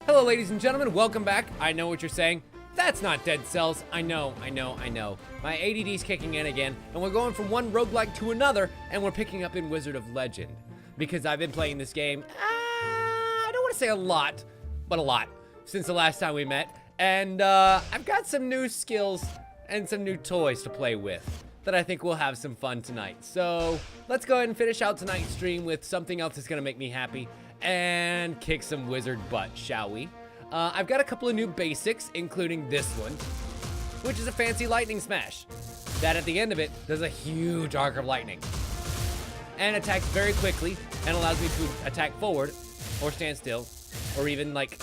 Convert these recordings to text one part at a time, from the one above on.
Hello, ladies and gentlemen, welcome back. I know what you're saying. That's not Dead Cells. I know. My ADD's kicking in again, and we're going from one roguelike to another, and we're picking up in Wizard of Legend. Because I've been playing this game, I don't want to say a lot, but a lot, since the last time we met. And I've got some new skills and some new toys to play with that I think we'll have some fun tonight. So let's go ahead and finish out tonight's stream with something else that's gonna make me happy and kick some wizard butt, shall we? I've got a couple of new basics, including this one, which is a fancy lightning smash that at the end of it does a huge arc of lightning and attacks very quickly and allows me to attack forward or stand still or even like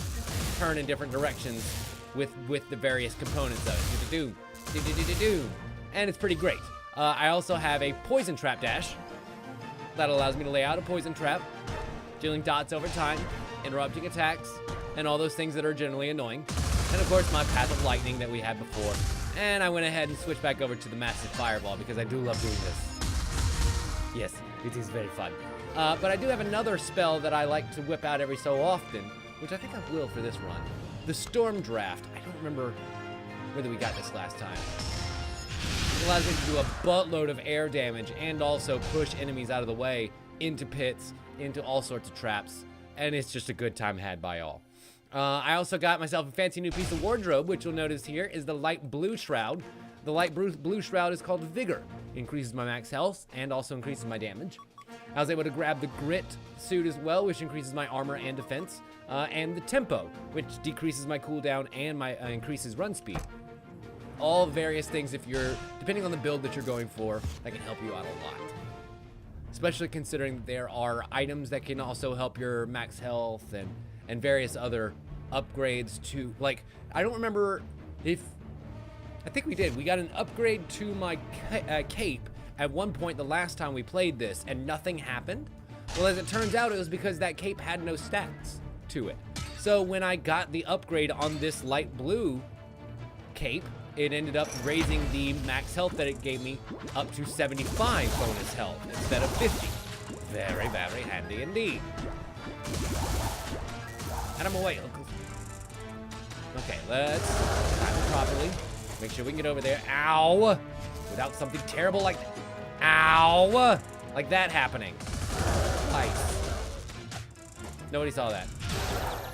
turn in different directions with the various components of it. And it's pretty great. I also have a poison trap dash that allows me to lay out a poison trap, dealing dots over time, interrupting attacks, and all those things that are generally annoying. And of course, my path of lightning that we had before. And I went ahead and switched back over to the massive fireball because I do love doing this. Yes, it is very fun. But I do have another spell that I like to whip out every so often, which I think I will for this run. The Storm Draft. I don't remember whether we got this last time. It allows me to do a buttload of air damage and also push enemies out of the way into pits, into all sorts of traps, and it's just a good time had by all. I also got myself a fancy new piece of wardrobe, which you'll notice here is the light blue shroud. The light blue shroud is called Vigor. It increases my max health and also increases my damage. I was able to grab the Grit suit as well, which increases my armor and defense, and the Tempo, which decreases my cooldown and my increases run speed. All various things, if you're, depending on the build that you're going for, that can help you out a lot. Especially considering there are items that can also help your max health and various other upgrades to, like, I don't remember if, I think we did. We got an upgrade to my cape at one point the last time we played this, and nothing happened. Well, as it turns out, it was because that cape had no stats to it. So when I got the upgrade on this light blue cape, it ended up raising the max health that it gave me up to 75 bonus health instead of 50. Very, very handy indeed. Out of my way, Uncle. Okay, let's time it properly. Make sure we can get over there. Ow! Without something terrible like that. Ow! Like that happening. Nice. Nobody saw that.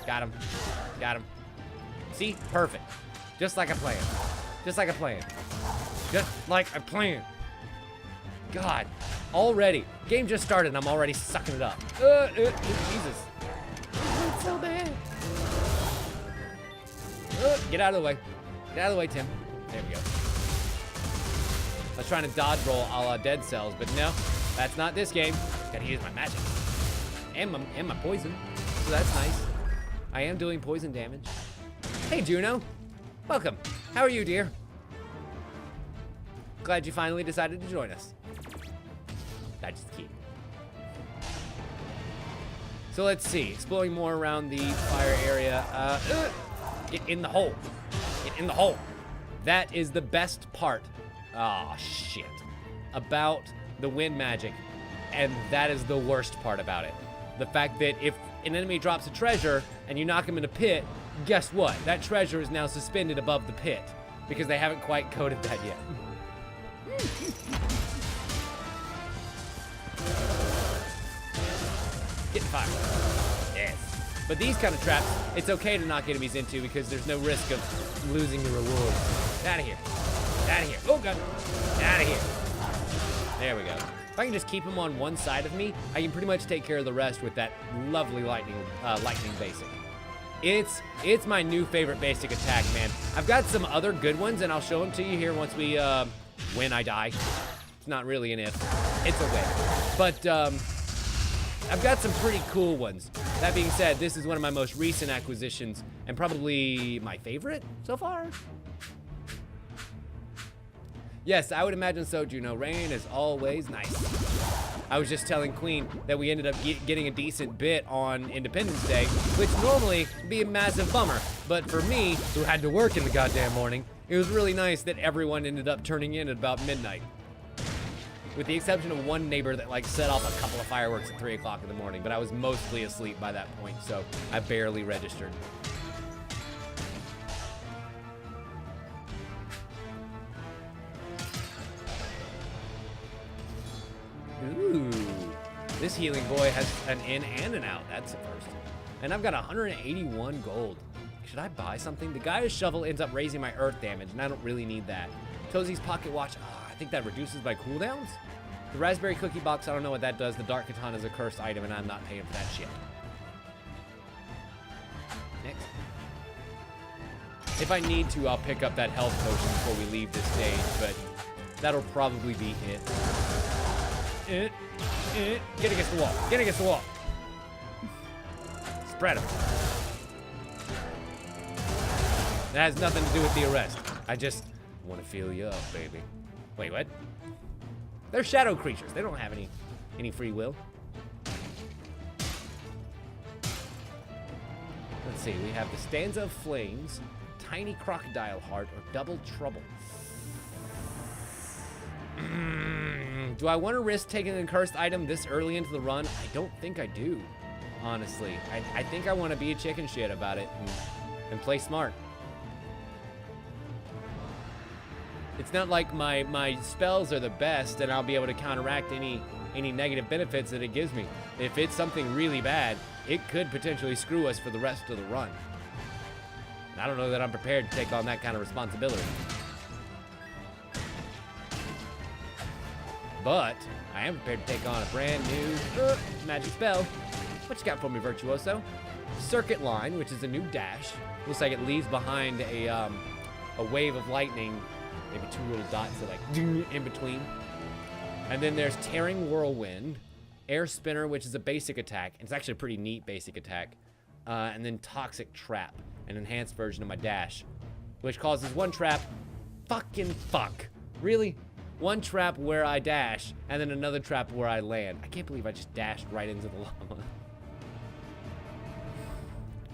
Got him. Got him. See? Perfect. Just like I planned. Just like I planned. Just like I planned. God. Already. Game just started and I'm already sucking it up. Jesus. It's so bad. Get out of the way. Get out of the way, Tim. There we go. I was trying to dodge roll a la Dead Cells, but no. That's not this game. Gotta use my magic. And my poison. So that's nice. I am doing poison damage. Hey, Juno. Welcome. How are you, dear? Glad you finally decided to join us. That's just cute. So let's see. Exploring more around the fire area. Get in the hole. Get in the hole. That is the best part. Oh, shit. About the wind magic. And that is the worst part about it. The fact that if an enemy drops a treasure and you knock him in a pit, guess what? That treasure is now suspended above the pit because they haven't quite coded that yet. Get fired. Yes. But these kind of traps, it's okay to knock enemies into because there's no risk of losing the reward. Get out of here. Get out of here. Oh, God. Get out of here. There we go. If I can just keep them on one side of me, I can pretty much take care of the rest with that lovely lightning basic. It's my new favorite basic attack, man. I've got some other good ones, and I'll show them to you here once we, when I die. It's not really an if. It's a win. But, I've got some pretty cool ones. That being said, this is one of my most recent acquisitions, and probably my favorite so far. Yes, I would imagine so, Juno. Rain is always nice. I was just telling Queen that we ended up getting a decent bit on Independence Day, which normally would be a massive bummer. But for me, who had to work in the goddamn morning, it was really nice that everyone ended up turning in at about midnight. With the exception of one neighbor that like set off a couple of fireworks at 3 o'clock in the morning, but I was mostly asleep by that point, so I barely registered. Ooh. This healing boy has an in and an out. That's a first. And I've got 181 gold. Should I buy something? The Gaia's shovel ends up raising my earth damage, and I don't really need that. Tozie's pocket watch. Oh, I think that reduces my cooldowns. The raspberry cookie box, I don't know what that does. The dark katana is a cursed item, and I'm not paying for that shit. Next. If I need to, I'll pick up that health potion before we leave this stage, but that'll probably be it. Get against the wall. Get against the wall. Spread them. That has nothing to do with the arrest. I just want to feel you up, baby. Wait, what? They're shadow creatures. They don't have any free will. Let's see. We have the Stanza of Flames, Tiny Crocodile Heart, or Double Trouble. Do I want to risk taking a cursed item this early into the run? I don't think I do, honestly. I think I want to be a chicken shit about it and play smart. It's not like my spells are the best and I'll be able to counteract any negative benefits that it gives me. If it's something really bad, it could potentially screw us for the rest of the run. And I don't know that I'm prepared to take on that kind of responsibility. But I am prepared to take on a brand new magic spell. What you got for me, Virtuoso? Circuit Line, which is a new dash. Looks like it leaves behind a wave of lightning, maybe two little dots that like ding in between. And then there's Tearing Whirlwind, Air Spinner, which is a basic attack. It's actually a pretty neat basic attack. And then Toxic Trap, an enhanced version of my dash, which causes one trap. Fucking fuck. Really? One trap where I dash, and then another trap where I land. I can't believe I just dashed right into the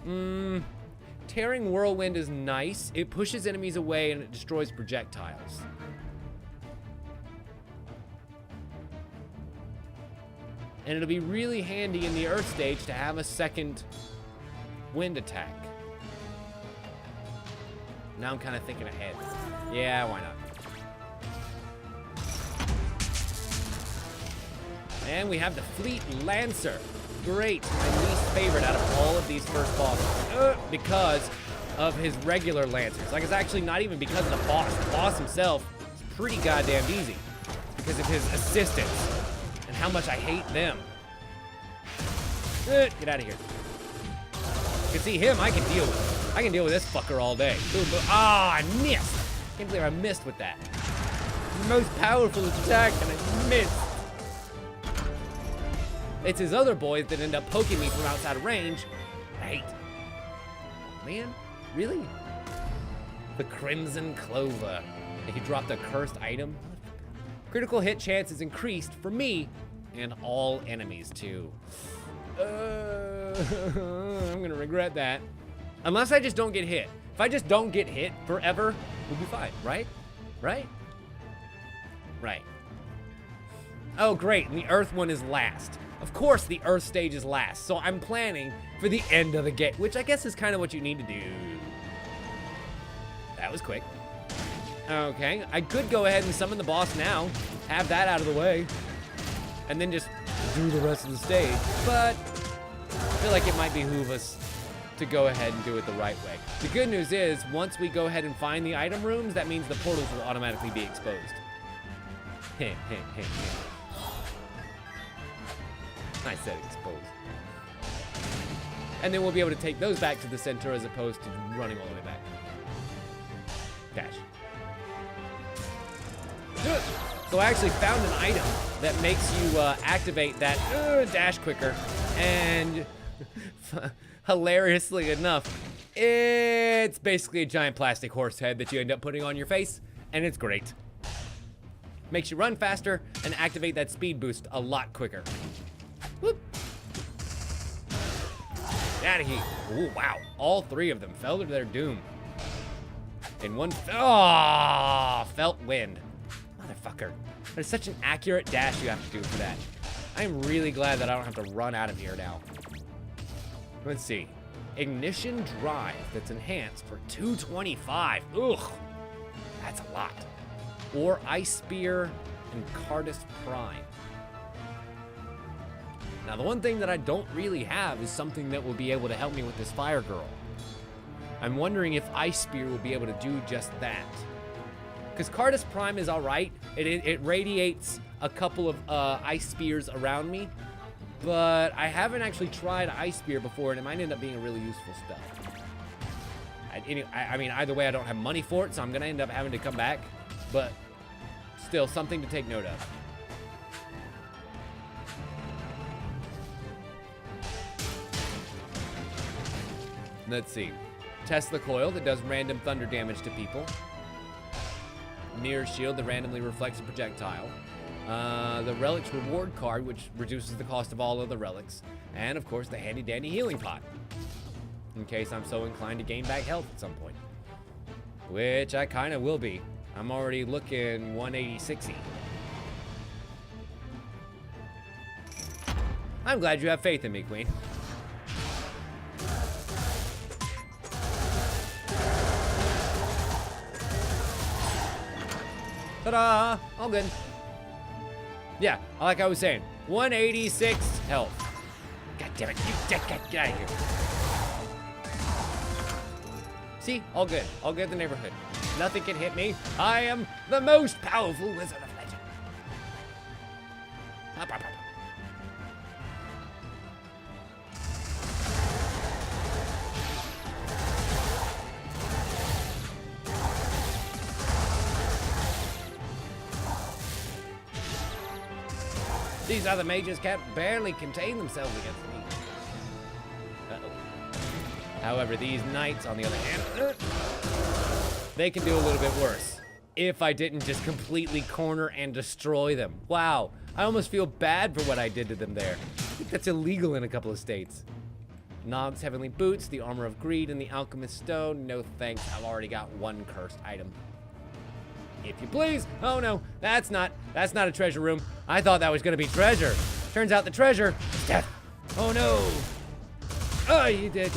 lava. Tearing Whirlwind is nice. It pushes enemies away and it destroys projectiles. And it'll be really handy in the Earth stage to have a second wind attack. Now I'm kind of thinking ahead. Yeah, why not? And we have the Fleet Lancer. Great, my least favorite out of all of these first bosses. Because of his regular Lancers. Like, it's actually not even because of the boss. The boss himself is pretty goddamn easy. It's because of his assistants and how much I hate them. Get out of here. You can see him, I can deal with. I can deal with this fucker all day. Ah, I missed. Can't believe I missed with that. The most powerful attack, and I missed. It's his other boys that end up poking me from outside of range. I hate. Man, really? The Crimson Clover. He dropped a cursed item. Critical hit chance is increased for me and all enemies too. I'm gonna regret that. Unless I just don't get hit. If I just don't get hit forever, we'll be fine, right? Right? Right. Oh, great, and the Earth one is last. Of course the Earth stage is last, so I'm planning for the end of the game, which I guess is kind of what you need to do. That was quick. Okay, I could go ahead and summon the boss now, have that out of the way, and then just do the rest of the stage, but I feel like it might behoove us to go ahead and do it the right way. The good news is, once we go ahead and find the item rooms, that means the portals will automatically be exposed. I said exposed. And then we'll be able to take those back to the center as opposed to running all the way back. Dash. So I actually found an item that makes you activate that dash quicker, and hilariously enough, it's basically a giant plastic horse head that you end up putting on your face, and it's great. Makes you run faster and activate that speed boost a lot quicker. Whoop. Get out of here. Ooh, wow. All three of them fell to their doom. In one, felt wind. Motherfucker. That is such an accurate dash you have to do for that. I am really glad that I don't have to run out of here now. Let's see. Ignition Drive that's enhanced for 225. Ugh. That's a lot. Or Ice Spear and Cardus Prime. Now, the one thing that I don't really have is something that will be able to help me with this fire girl. I'm wondering if Ice Spear will be able to do just that. Because Cardus Prime is alright. It radiates a couple of Ice Spears around me. But I haven't actually tried Ice Spear before, and it might end up being a really useful spell. I mean, either way, I don't have money for it, so I'm going to end up having to come back. But still, something to take note of. Let's see. Tesla Coil that does random thunder damage to people. Mirror Shield that randomly reflects a projectile. The Relics Reward card, which reduces the cost of all of the relics. And, of course, the handy-dandy healing pot. In case I'm so inclined to gain back health at some point. Which I kind of will be. I'm already looking 180-60. I'm glad you have faith in me, Queen. Ta-da! All good. Yeah, like I was saying, 186 health. God damn it, you get out of here. See, all good in the neighborhood. Nothing can hit me. I am the most powerful wizard of legend. Up, up, up. These other mages can barely contain themselves against me. Uh-oh. However, these knights, on the other hand, they can do a little bit worse. If I didn't just completely corner and destroy them. Wow, I almost feel bad for what I did to them there. I think that's illegal in a couple of states. Nog's Heavenly Boots, the Armor of Greed, and the Alchemist Stone. No thanks, I've already got one cursed item. If you please. Oh no, that's not a treasure room. I thought that was gonna be treasure. Turns out the treasure is death. Oh no. Oh, you did. I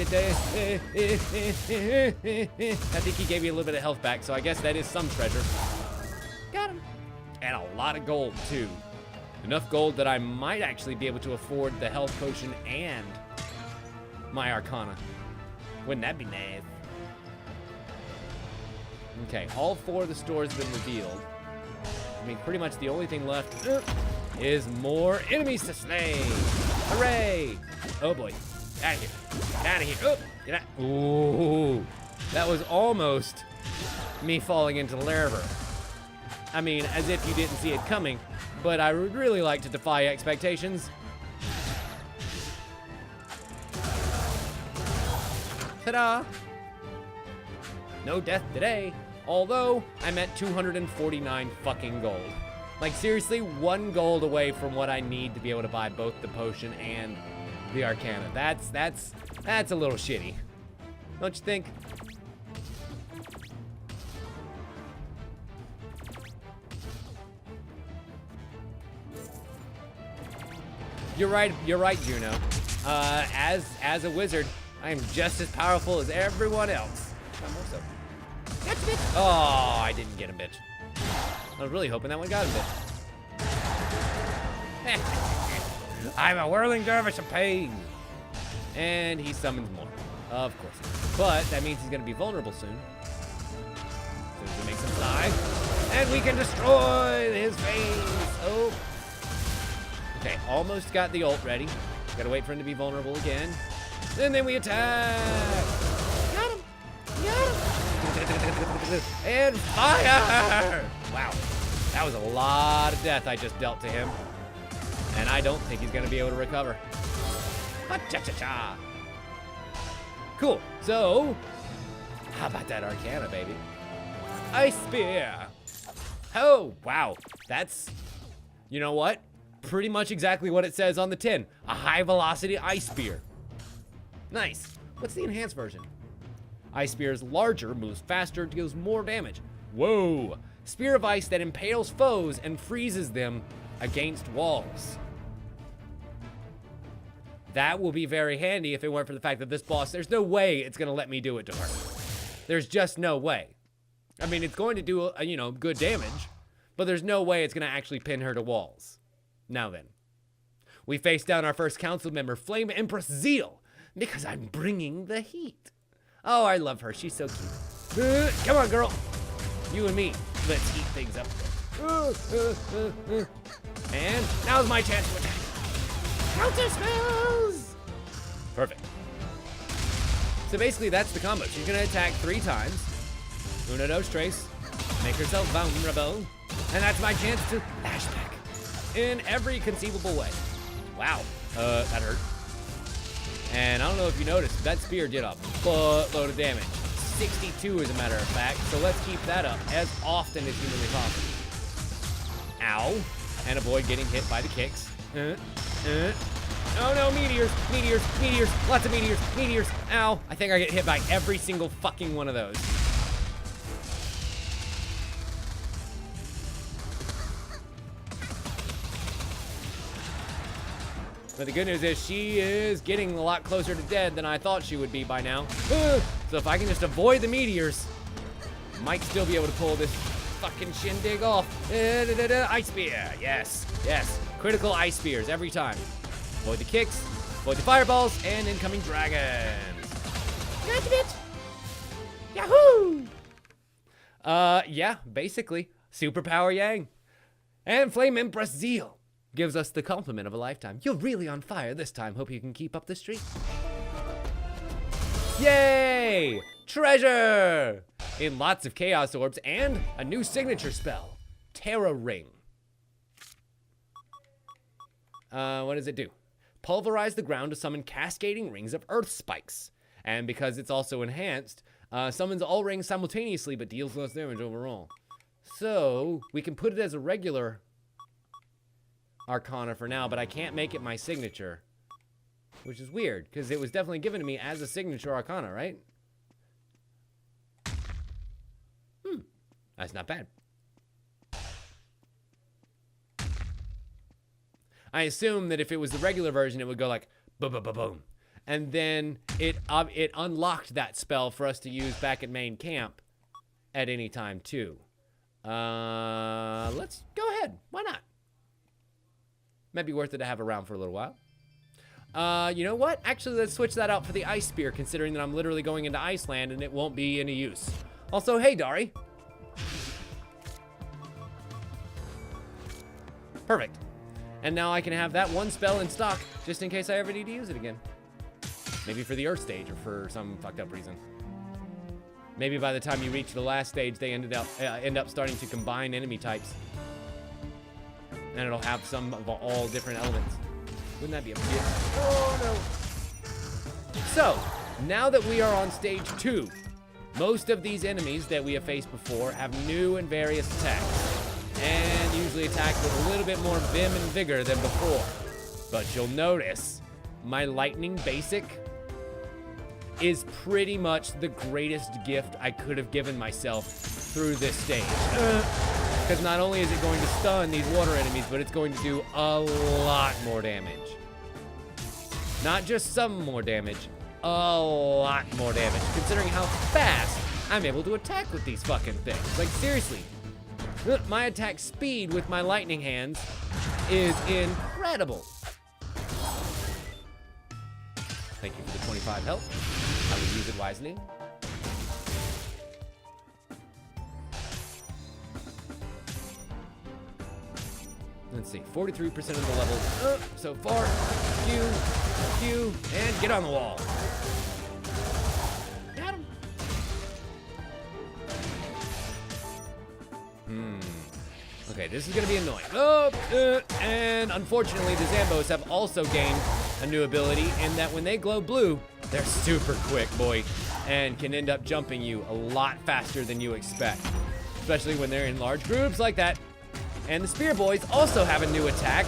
think he gave me a little bit of health back, so I guess that is some treasure. Got him. And a lot of gold too. Enough gold that I might actually be able to afford the health potion and my Arcana. Wouldn't that be nice? Okay, all 4 of the stores have been revealed. I mean, pretty much the only thing left is more enemies to slay. Hooray! Oh boy. Out of here. Out of here. Oh, get out. Ooh. That was almost me falling into the lava. I mean, as if you didn't see it coming, but I would really like to defy expectations. Ta-da! No death today. Although, I'm at 249 fucking gold. Like, seriously, 1 gold away from what I need to be able to buy both the potion and the Arcana. That's a little shitty. Don't you think? You're right, Juno. As a wizard, I am just as powerful as everyone else. I'm also. Gotcha, bitch. Oh, I didn't get him, bitch. I was really hoping that one got him, bitch. I'm a whirling dervish of pain. And he summons more. Of course. But that means he's going to be vulnerable soon. As soon as he makes him fly. And we can destroy his face. Oh. Okay, almost got the ult ready. Gotta wait for him to be vulnerable again. And then we attack. Got him. Got him. And fire! Wow, that was a lot of death I just dealt to him. And I don't think he's gonna be able to recover. Ha-cha-cha-cha. Cool, so, how about that Arcana, baby? Ice Spear. Oh, wow, that's, you know what? Pretty much exactly what it says on the tin. A high velocity Ice Spear. Nice. What's the enhanced version? Ice Spear is larger, moves faster, deals more damage. Whoa! Spear of ice that impales foes and freezes them against walls. That will be very handy if it weren't for the fact that this boss, there's no way it's gonna let me do it to her. There's just no way. I mean, it's going to do, good damage, but there's no way it's gonna actually pin her to walls. Now then. we face down our first council member, Flame Empress Zeal, because I'm bringing the heat. Oh, I love her. She's so cute. Come on, girl. You and me. Let's heat things up. And now's my chance to attack. Counter spells! Perfect. So basically, that's the combo. She's going to attack 3 times. Uno, dos, tres. Make herself vulnerable. And that's my chance to lash back in every conceivable way. Wow. That hurt. And I don't know if you noticed, that spear did a buttload of damage. 62 as a matter of fact. So let's keep that up as often as humanly possible. Ow. And avoid getting hit by the kicks. Oh no, meteors, meteors, meteors, lots of meteors, meteors. Ow. I think I get hit by every single fucking one of those. But the good news is she is getting a lot closer to dead than I thought she would be by now. So if I can just avoid the meteors, I might still be able to pull this fucking shindig off. Ice spear, yes, yes. Critical ice spears every time. Avoid the kicks, avoid the fireballs, and incoming dragons. Gotcha, bitch. Yahoo! Yeah, basically, superpower Yang. And Flame Empress Zeal gives us the compliment of a lifetime. You're really on fire this time. Hope you can keep up the streak. Yay! Treasure! In lots of chaos orbs and a new signature spell, Terra Ring. What does it do? Pulverize the ground to summon cascading rings of earth spikes. And because it's also enhanced, summons all rings simultaneously but deals less damage overall. So we can put it as a regular Arcana for now, but I can't make it my signature, which is weird because it was definitely given to me as a signature Arcana, right? That's not bad. I assume that if it was the regular version, it would go like boom, boom, boom, boom, and then it unlocked that spell for us to use back at main camp at any time too. Let's go ahead. Why not? Might be worth it to have around for a little while. You know what? Actually, let's switch that out for the ice spear, considering that I'm literally going into Iceland and it won't be any use. Also, hey, Dari. Perfect. And now I can have that one spell in stock, just in case I ever need to use it again. Maybe for the Earth stage or for some fucked up reason. Maybe by the time you reach the last stage, they end up starting to combine enemy types. And it'll have some of all different elements. Wouldn't that be a bitch? Oh no. So, now that we are on stage 2, most of these enemies that we have faced before have new and various attacks. And usually attack with a little bit more vim and vigor than before. But you'll notice, my lightning basic is pretty much the greatest gift I could have given myself through this stage. Because not only is it going to stun these water enemies, but it's going to do a lot more damage. Not just some more damage, a lot more damage, considering how fast I'm able to attack with these fucking things. Like, seriously, my attack speed with my lightning hands is incredible. Thank you for the 25 health. I will use it wisely. Let's see, 43% of the levels so far. Q, and get on the wall. Got him. Okay, this is gonna be annoying. And unfortunately, the Zambos have also gained a new ability in that when they glow blue, they're super quick, boy, and can end up jumping you a lot faster than you expect, especially when they're in large groups like that. And the Spear Boys also have a new attack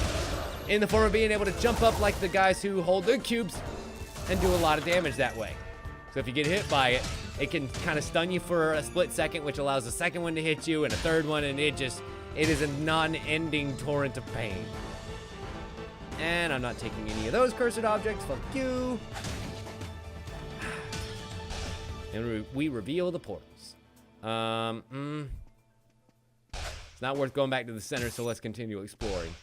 in the form of being able to jump up like the guys who hold the cubes and do a lot of damage that way. So if you get hit by it, it can kind of stun you for a split second, which allows a second one to hit you and a third one, and it is a non-ending torrent of pain. And I'm not taking any of those cursed objects. Fuck you. And we reveal the portals. It's not worth going back to the center, so let's continue exploring.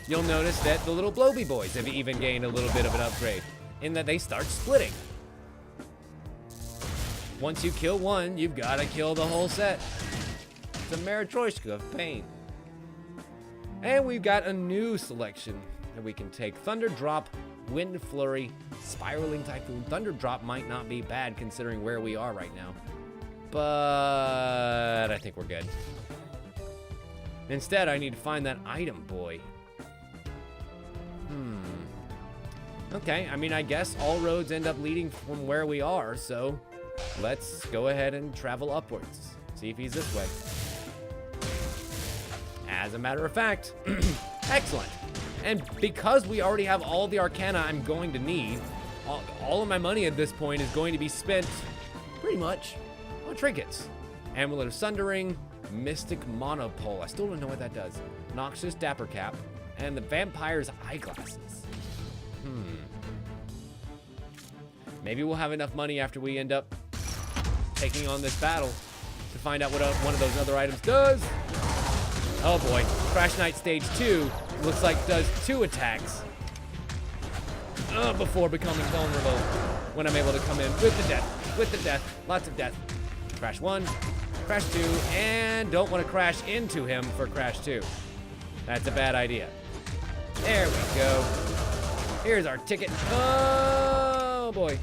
you'll notice that the little Bloby boys have even gained a little bit of an upgrade in that they start splitting. Once you kill one, you've got to kill the whole set. It's a Maritroshka of pain. And we've got a new selection that we can take. Thunder Drop, Wind Flurry, Spiraling Typhoon. Thunder Drop might not be bad considering where we are right now, but I think we're good. Instead, I need to find that item boy. Okay, I mean, I guess all roads end up leading from where we are, so let's go ahead and travel upwards. See if he's this way. As a matter of fact, excellent. And because we already have all the Arcana I'm going to need, all of my money at this point is going to be spent pretty much on trinkets. Amulet of Sundering, Mystic Monopole. I still don't know what that does. Noxious Dapper Cap, and the Vampire's Eyeglasses. Maybe we'll have enough money after we end up taking on this battle to find out what one of those other items does. Oh boy, Crash Knight Stage 2 looks like does 2 attacks before becoming vulnerable when I'm able to come in with the death, lots of death. Crash 1, Crash 2, and don't want to crash into him for Crash 2. That's a bad idea. There we go. Here's our ticket. Oh boy.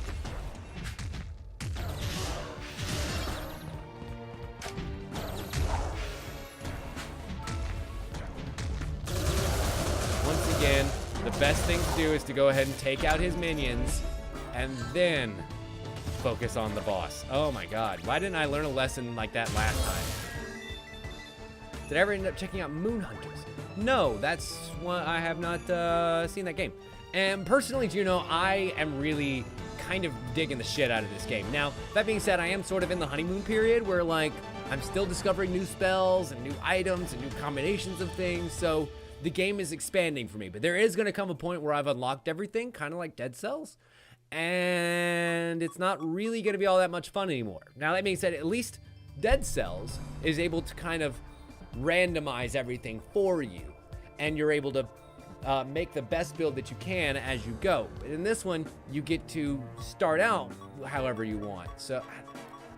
Once again, the best thing to do is to go ahead and take out his minions and then focus on the boss. Oh my god, why didn't I learn a lesson like that last time? Did I ever end up checking out Moon Hunters? No, that's one I have not seen that game. And personally, Juno, I am really kind of digging the shit out of this game. Now, that being said, I am sort of in the honeymoon period where, like, I'm still discovering new spells and new items and new combinations of things, so the game is expanding for me. But there is going to come a point where I've unlocked everything, kind of like Dead Cells, and it's not really going to be all that much fun anymore. Now, that being said, at least Dead Cells is able to kind of randomize everything for you, and you're able to make the best build that you can as you go. But in this one, you get to start out however you want. So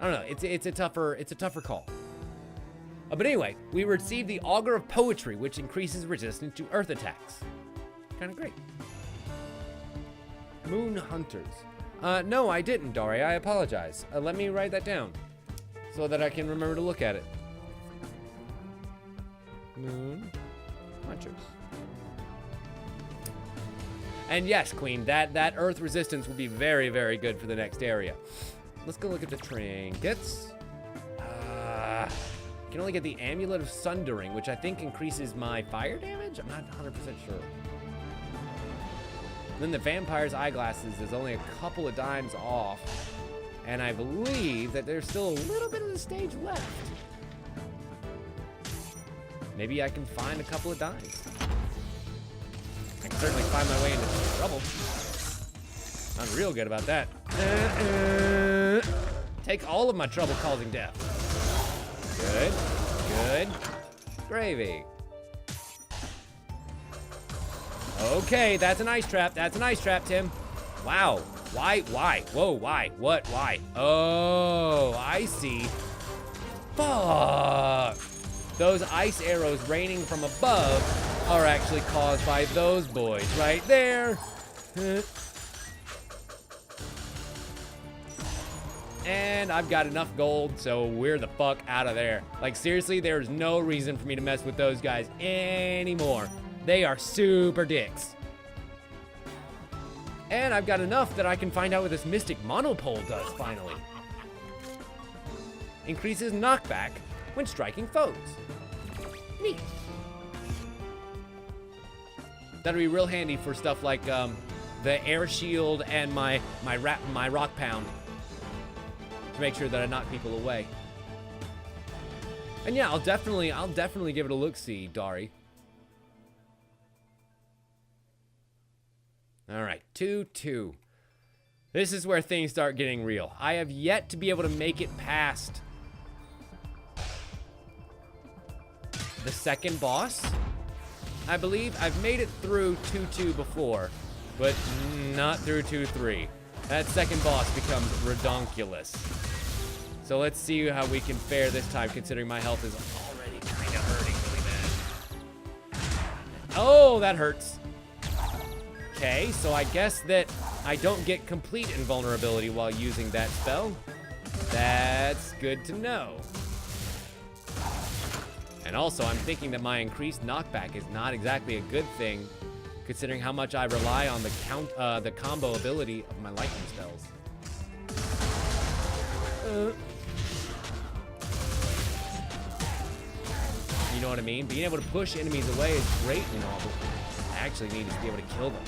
I don't know. It's a tougher call. But anyway, we received the Augur of Poetry, which increases resistance to earth attacks. Kind of great. Moon Hunters. No, I didn't, Dari. I apologize. Let me write that down so that I can remember to look at it. Moon Hunters. And yes, Queen, that earth resistance will be very, very good for the next area. Let's go look at the trinkets. You can only get the Amulet of Sundering, which I think increases my fire damage? I'm not 100% sure. Then the Vampire's Eyeglasses is only a couple of dimes off. And I believe that there's still a little bit of the stage left. Maybe I can find a couple of dimes. I can certainly find my way into trouble. I'm real good about that. Take all of my trouble causing death. Good, good. Gravy. Okay, that's an ice trap. That's an ice trap, Tim. Wow. Why? Whoa, why? What? Why? Oh, I see. Fuck. Those ice arrows raining from above are actually caused by those boys right there. And I've got enough gold, so we're the fuck out of there. Like, seriously, there's no reason for me to mess with those guys anymore. They are super dicks. And I've got enough that I can find out what this Mystic Monopole does, finally. Increases knockback when striking foes. Neat. That'll be real handy for stuff like the air shield and my rock pound to make sure that I knock people away. And yeah, I'll definitely give it a look-see, Dari. All right, 2-2. This is where things start getting real. I have yet to be able to make it past the second boss. I believe I've made it through 2-2 before, but not through 2-3. That second boss becomes redonkulous. So let's see how we can fare this time, considering my health is already kind of hurting really bad. Oh, that hurts. Okay, so I guess that I don't get complete invulnerability while using that spell. That's good to know. And also, I'm thinking that my increased knockback is not exactly a good thing, considering how much I rely on the combo ability of my lightning spells. You know what I mean? Being able to push enemies away is great and all, but I actually need to be able to kill them.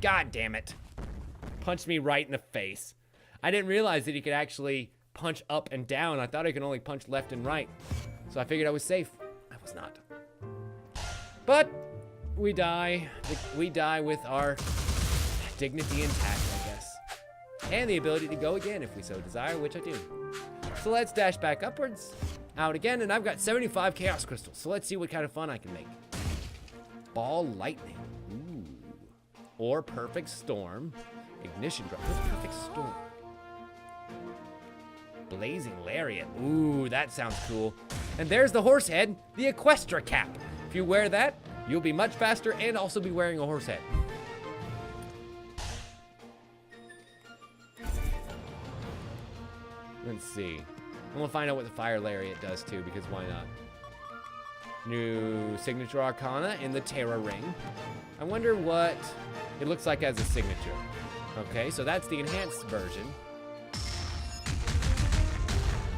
God damn it. Punched me right in the face. I didn't realize that he could actually punch up and down. I thought I could only punch left and right. So I figured I was safe. I was not. But we die. We die with our dignity intact, I guess. And the ability to go again if we so desire, which I do. So let's dash back upwards, out again, and I've got 75 Chaos Crystals. So let's see what kind of fun I can make. Ball Lightning. Ooh. Or Perfect Storm. Ignition Drop. What's Perfect Storm? Blazing Lariat. Ooh, that sounds cool. And there's the horse head, the Equestra Cap. If you wear that, you'll be much faster and also be wearing a horse head. Let's see. And we'll find out what the Fire Lariat does too, because why not? New Signature Arcana in the Terra Ring. I wonder what it looks like as a signature. Okay, so that's the enhanced version.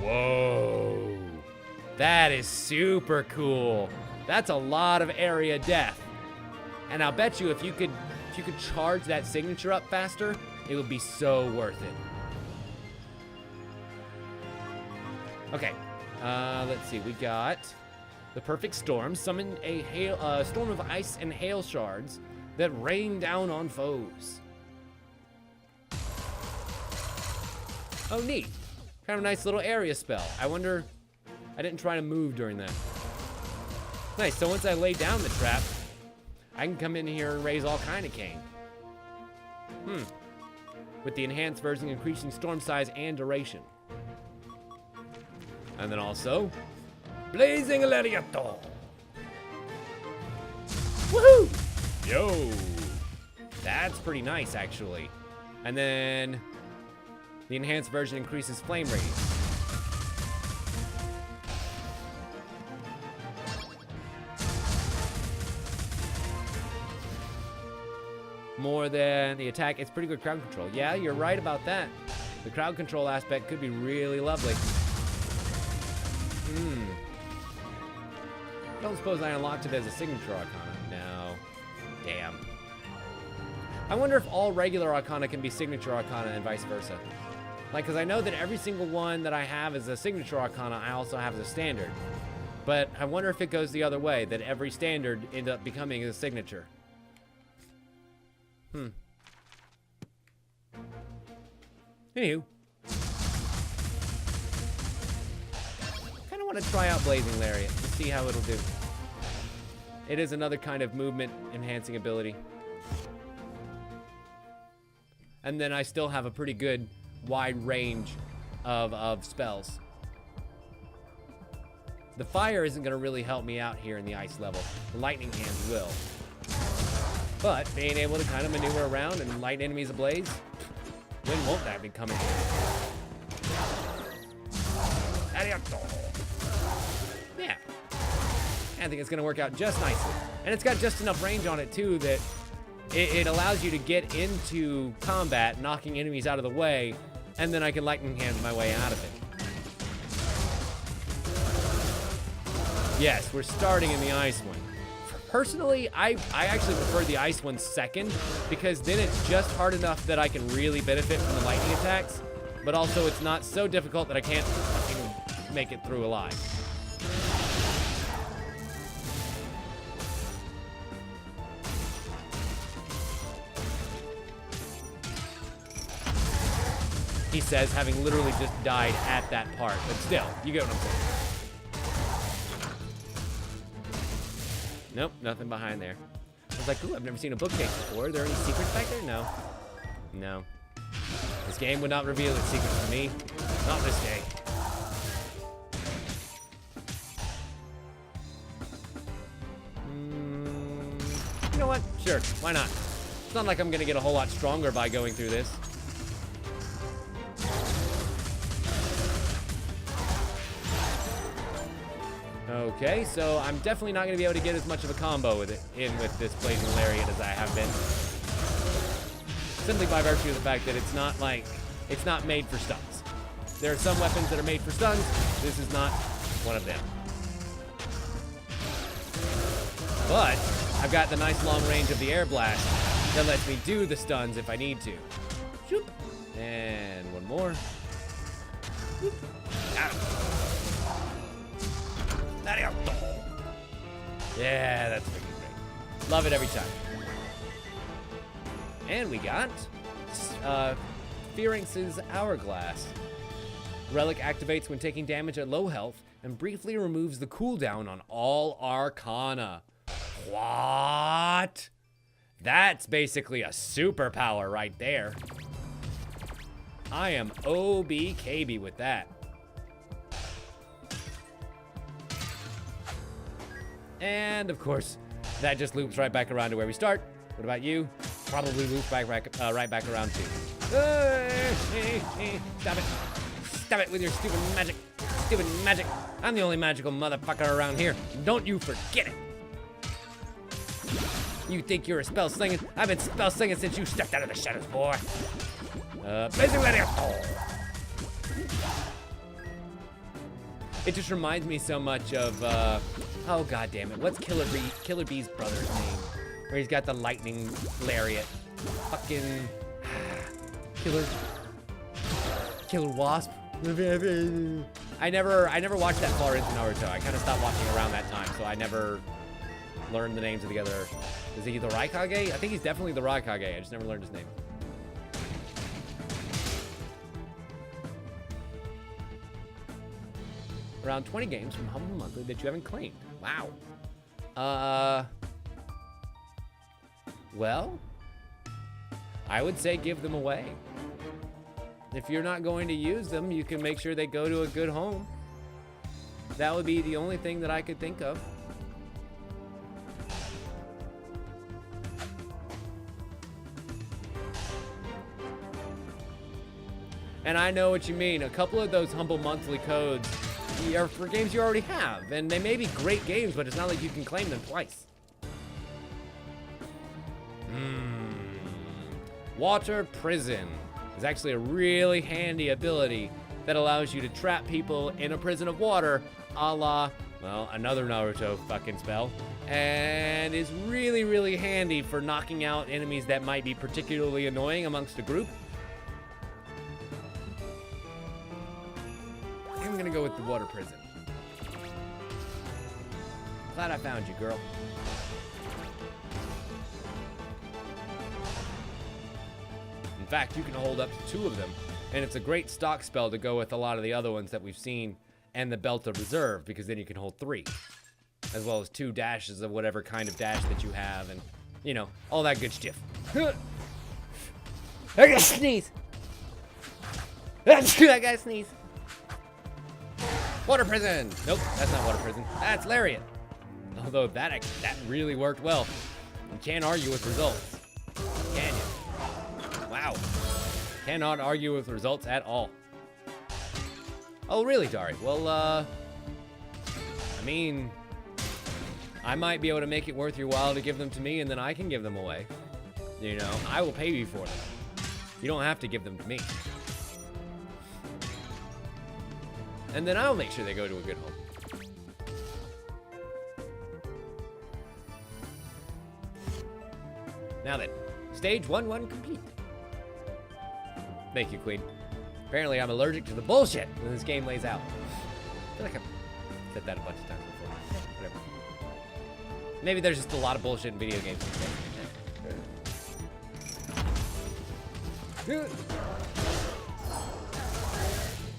Whoa. That is super cool. That's a lot of area death. And I'll bet you if you could charge that signature up faster, it would be so worth it. Okay, let's see. We got the Perfect Storm. Summon a storm of ice and hail shards that rain down on foes. Oh, neat. Kind of a nice little area spell. I wonder, I didn't try to move during that. Nice, so once I lay down the trap, I can come in here and raise all kind of cane. With the enhanced version increasing storm size and duration. And then also, Blazing Lariato. Woohoo! Yo! That's pretty nice, actually. And then the enhanced version increases flame radius. More than the attack, it's pretty good crowd control. Yeah, you're right about that. The crowd control aspect could be really lovely. Don't suppose I unlocked it as a signature arcana. No. Damn. I wonder if all regular arcana can be signature arcana and vice versa. Like, because I know that every single one that I have as a signature arcana, I also have as a standard. But I wonder if it goes the other way, that every standard ends up becoming a signature. Anywho. Kind of want to try out Blazing Lariat to see how it'll do. It is another kind of movement enhancing ability. And then I still have a pretty good wide range of spells. The fire isn't going to really help me out here in the ice level. The lightning hands will. But being able to kind of maneuver around and light enemies ablaze, when won't that be coming? Yeah. I think it's going to work out just nicely. And it's got just enough range on it, too, that it allows you to get into combat, knocking enemies out of the way, and then I can lightning hand my way out of it. Yes, we're starting in the ice one. Personally, I actually prefer the ice one second, because then it's just hard enough that I can really benefit from the lightning attacks, but also it's not so difficult that I can't fucking make it through alive. he says, having literally just died at that part. But still, you get what I'm saying. Nope, nothing behind there. I was like, ooh, I've never seen a bookcase before. Are there any secrets back there? No. No. This game would not reveal its secrets to me. Not this day. You know what? Sure, why not? It's not like I'm gonna get a whole lot stronger by going through this. Okay, so I'm definitely not gonna be able to get as much of a combo with this blazing lariat as I have been. Simply by virtue of the fact that it's not made for stuns. There are some weapons that are made for stuns. This is not one of them. But I've got the nice long range of the air blast that lets me do the stuns if I need to. Shoop. And one more. Shoop. Got him. Yeah, that's freaking great. Love it every time. And we got Pharynx's Hourglass. Relic activates when taking damage at low health and briefly removes the cooldown on all Arcana. What? That's basically a superpower right there. I am OBKB with that. And of course, that just loops right back around to where we start. What about you? Probably loops right back around too. Stop it. Stop it with your stupid magic. Stupid magic. I'm the only magical motherfucker around here. Don't you forget it. You think you're a spell slinging? I've been spell slinging since you stepped out of the shadows, boy. Blazing Lariat. It just reminds me so much of, oh god damn it, what's Killer Bee's brother's name? Where he's got the lightning lariat. Fucking Killer Wasp. I never watched that far into Naruto. I kind of stopped watching around that time, so I never learned the names of the other. Is he the Raikage? I think he's definitely the Raikage. I just never learned his name. Around 20 games from Humble Monthly that you haven't claimed. Wow. Well, I would say give them away. If you're not going to use them, you can make sure they go to a good home. That would be the only thing that I could think of. And I know what you mean. A couple of those Humble Monthly codes are for games you already have. And they may be great games, but it's not like you can claim them twice. Water Prison is actually a really handy ability that allows you to trap people in a prison of water, a la, well, another Naruto fucking spell, and is really, really handy for knocking out enemies that might be particularly annoying amongst a group. I'm gonna go with the Water Prison. Glad I found you, girl. In fact, you can hold up to 2 of them, and it's a great stock spell to go with a lot of the other ones that we've seen, and the Belt of Reserve, because then you can hold 3, as well as 2 dashes of whatever kind of dash that you have, and, you know, all that good stuff. I gotta sneeze. I gotta sneeze. Water Prison. Nope, that's not Water Prison. That's Lariat. Although that really worked well. You can't argue with results, can you? Wow. Cannot argue with results at all. Oh, really, Dari? Well, I mean, I might be able to make it worth your while to give them to me, and then I can give them away. You know, I will pay you for them. You don't have to give them to me. And then I'll make sure they go to a good home. Now then, stage 1-1 complete. Thank you, Queen. Apparently I'm allergic to the bullshit that this game lays out. I feel like I've said that a bunch of times before. Whatever. Maybe there's just a lot of bullshit in video games.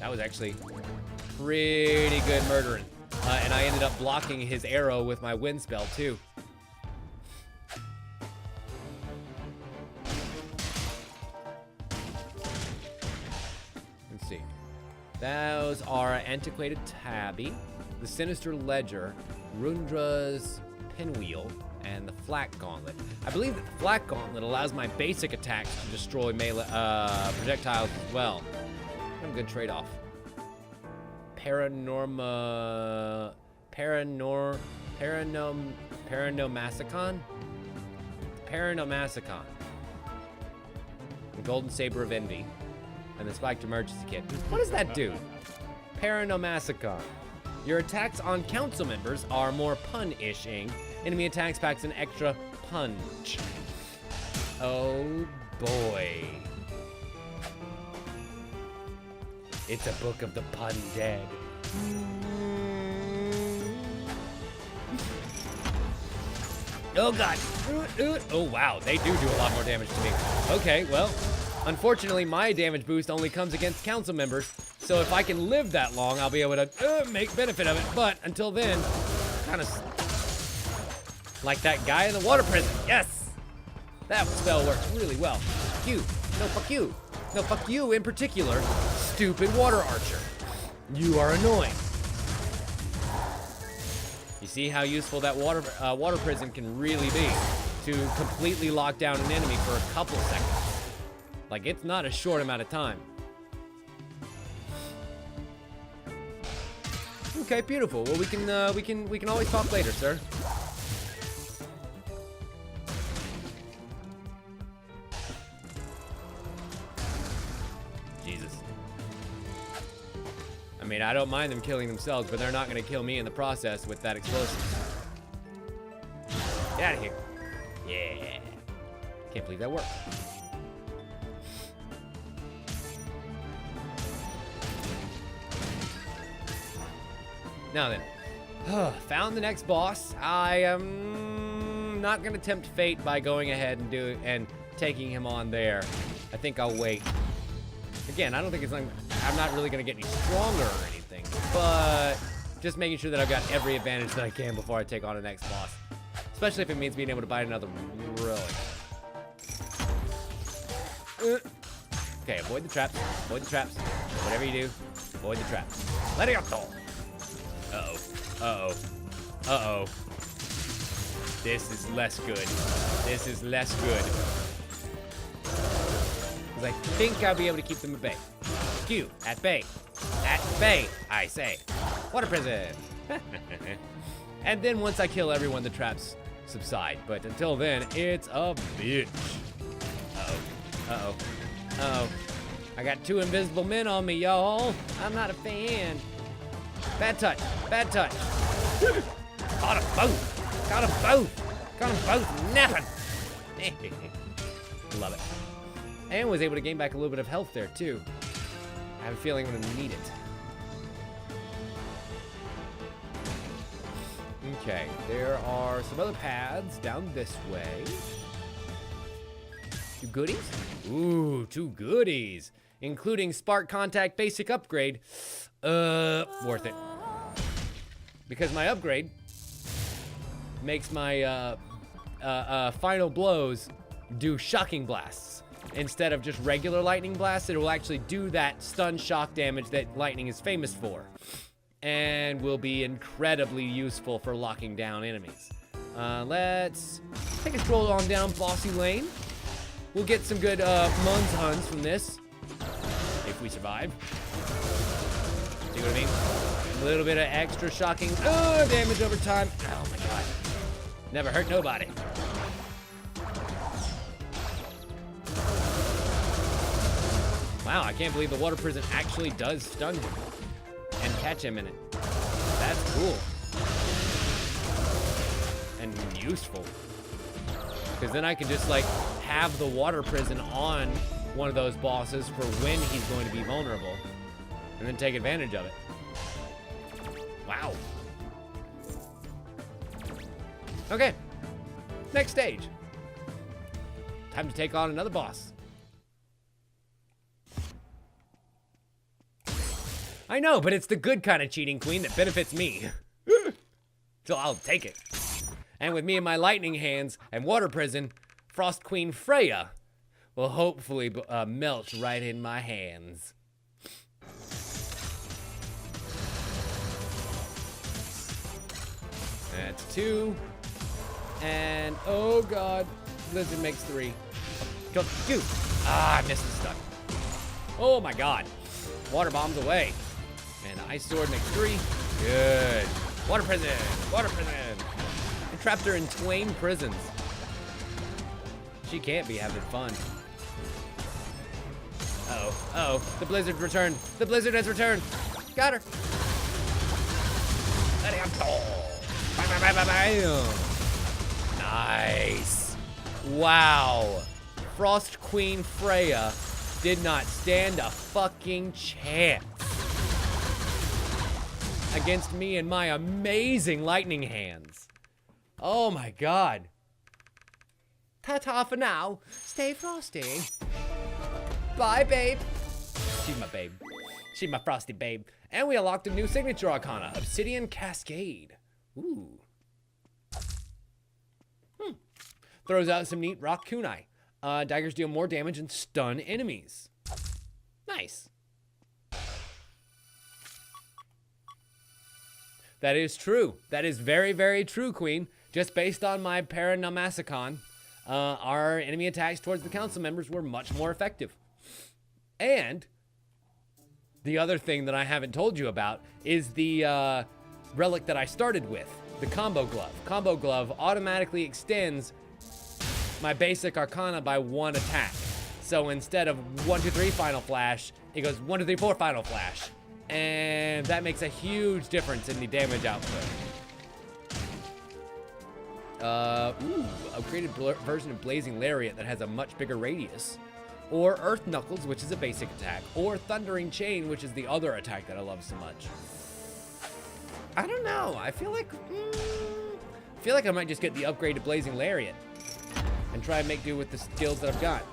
That was actually pretty good murdering. And I ended up blocking his arrow with my wind spell, too. Let's see. Those are Antiquated Tabby, the Sinister Ledger, Rundra's Pinwheel, and the Flak Gauntlet. I believe that the Flak Gauntlet allows my basic attacks to destroy melee projectiles as well. What a good trade-off. Paranomasicon? Paranomasicon. The Golden Saber of Envy. And the Spiked Emergency Kit. What does that do? Paranomasicon. Your attacks on council members are more pun-ishing. Enemy attacks packs an extra punch. Oh boy. It's a book of the pun dead. Oh god. Oh wow, they do a lot more damage to me. Okay, well, unfortunately my damage boost only comes against council members, so if I can live that long, I'll be able to make benefit of it, but until then, kind of like that guy in the water prison. Yes! That spell works really well. Fuck you. No, fuck you. No, fuck you in particular, stupid water archer. You are annoying. You see how useful that water prison can really be to completely lock down an enemy for a couple seconds. Like, it's not a short amount of time. Okay, beautiful. Well, we can always talk later, sir. Jesus. I mean, I don't mind them killing themselves, but they're not going to kill me in the process with that explosive. Get out of here. Yeah. Can't believe that worked. Now then, found the next boss. I am not gonna tempt fate by going ahead and taking him on there. I think I'll wait. Again, I don't think it's like, I'm not really gonna get any stronger or anything, but just making sure that I've got every advantage that I can before I take on the next boss. Especially if it means being able to buy another relic. Okay, avoid the traps, avoid the traps. Whatever you do, avoid the traps. Let it go. Uh-oh. Uh-oh. Uh-oh. This is less good. This is less good. Because I think I'll be able to keep them at bay. Q, at bay. At bay, I say. Water prison. And then once I kill everyone, the traps subside. But until then, it's a bitch. Uh-oh. Uh-oh. Uh-oh. I got 2 invisible men on me, y'all. I'm not a fan. Bad touch. Bad touch. Caught them both. Caught them both. Caught them both napping. Love it. And was able to gain back a little bit of health there, too. I have a feeling I'm going to need it. Okay, there are some other paths down this way. 2 goodies? Ooh, 2 goodies. Including Spark Contact Basic Upgrade. Worth it. Because my upgrade makes my final blows do shocking blasts. Instead of just regular lightning blasts, it will actually do that stun shock damage that lightning is famous for. And will be incredibly useful for locking down enemies. Let's take a stroll on down Bossy Lane. We'll get some good Mun's Huns from this. If we survive. See what I mean? A little bit of extra shocking damage over time. Oh my god. Never hurt nobody. Wow, I can't believe the water prison actually does stun him and catch him in it. That's cool. And useful. Because then I can just like have the water prison on one of those bosses for when he's going to be vulnerable and then take advantage of it. Wow. Okay. Next stage. Time to take on another boss. I know, but it's the good kind of cheating, Queen, that benefits me. So I'll take it. And with me and my lightning hands and water prison, Frost Queen Freya will hopefully melt right in my hands. That's 2. And, oh god, Blizzard makes 3. Go, go. Ah, I missed the stuff. Oh my god. Water bombs away. And Ice Sword makes 3. Good. Water prison, water prison. I trapped her in twain prisons. She can't be having fun. Uh-oh, uh-oh, the blizzard returned. The blizzard has returned. Got her. Nice. Wow. Frost Queen Freya did not stand a fucking chance against me and my amazing lightning hands. Oh my god. Ta-ta for now. Stay frosty. Bye, babe. She's my babe. She's my frosty babe. And we unlocked a new signature arcana, Obsidian Cascade. Ooh. Throws out some neat rock kunai. Daggers deal more damage and stun enemies. Nice. That is true. That is very, very true, Queen. Just based on my Paranamasicon, our enemy attacks towards the council members were much more effective. And the other thing that I haven't told you about is the relic that I started with, the Combo Glove. Combo Glove automatically extends my basic arcana by 1 attack. So instead of 1, 2, 3 final flash, it goes 1, 2, 3, 4 final flash. And that makes a huge difference in the damage output. Upgraded version of Blazing Lariat that has a much bigger radius. Or Earth Knuckles, which is a basic attack. Or Thundering Chain, which is the other attack that I love so much. I don't know. I feel like I might just get the upgraded Blazing Lariat and try and make do with the skills that I've got.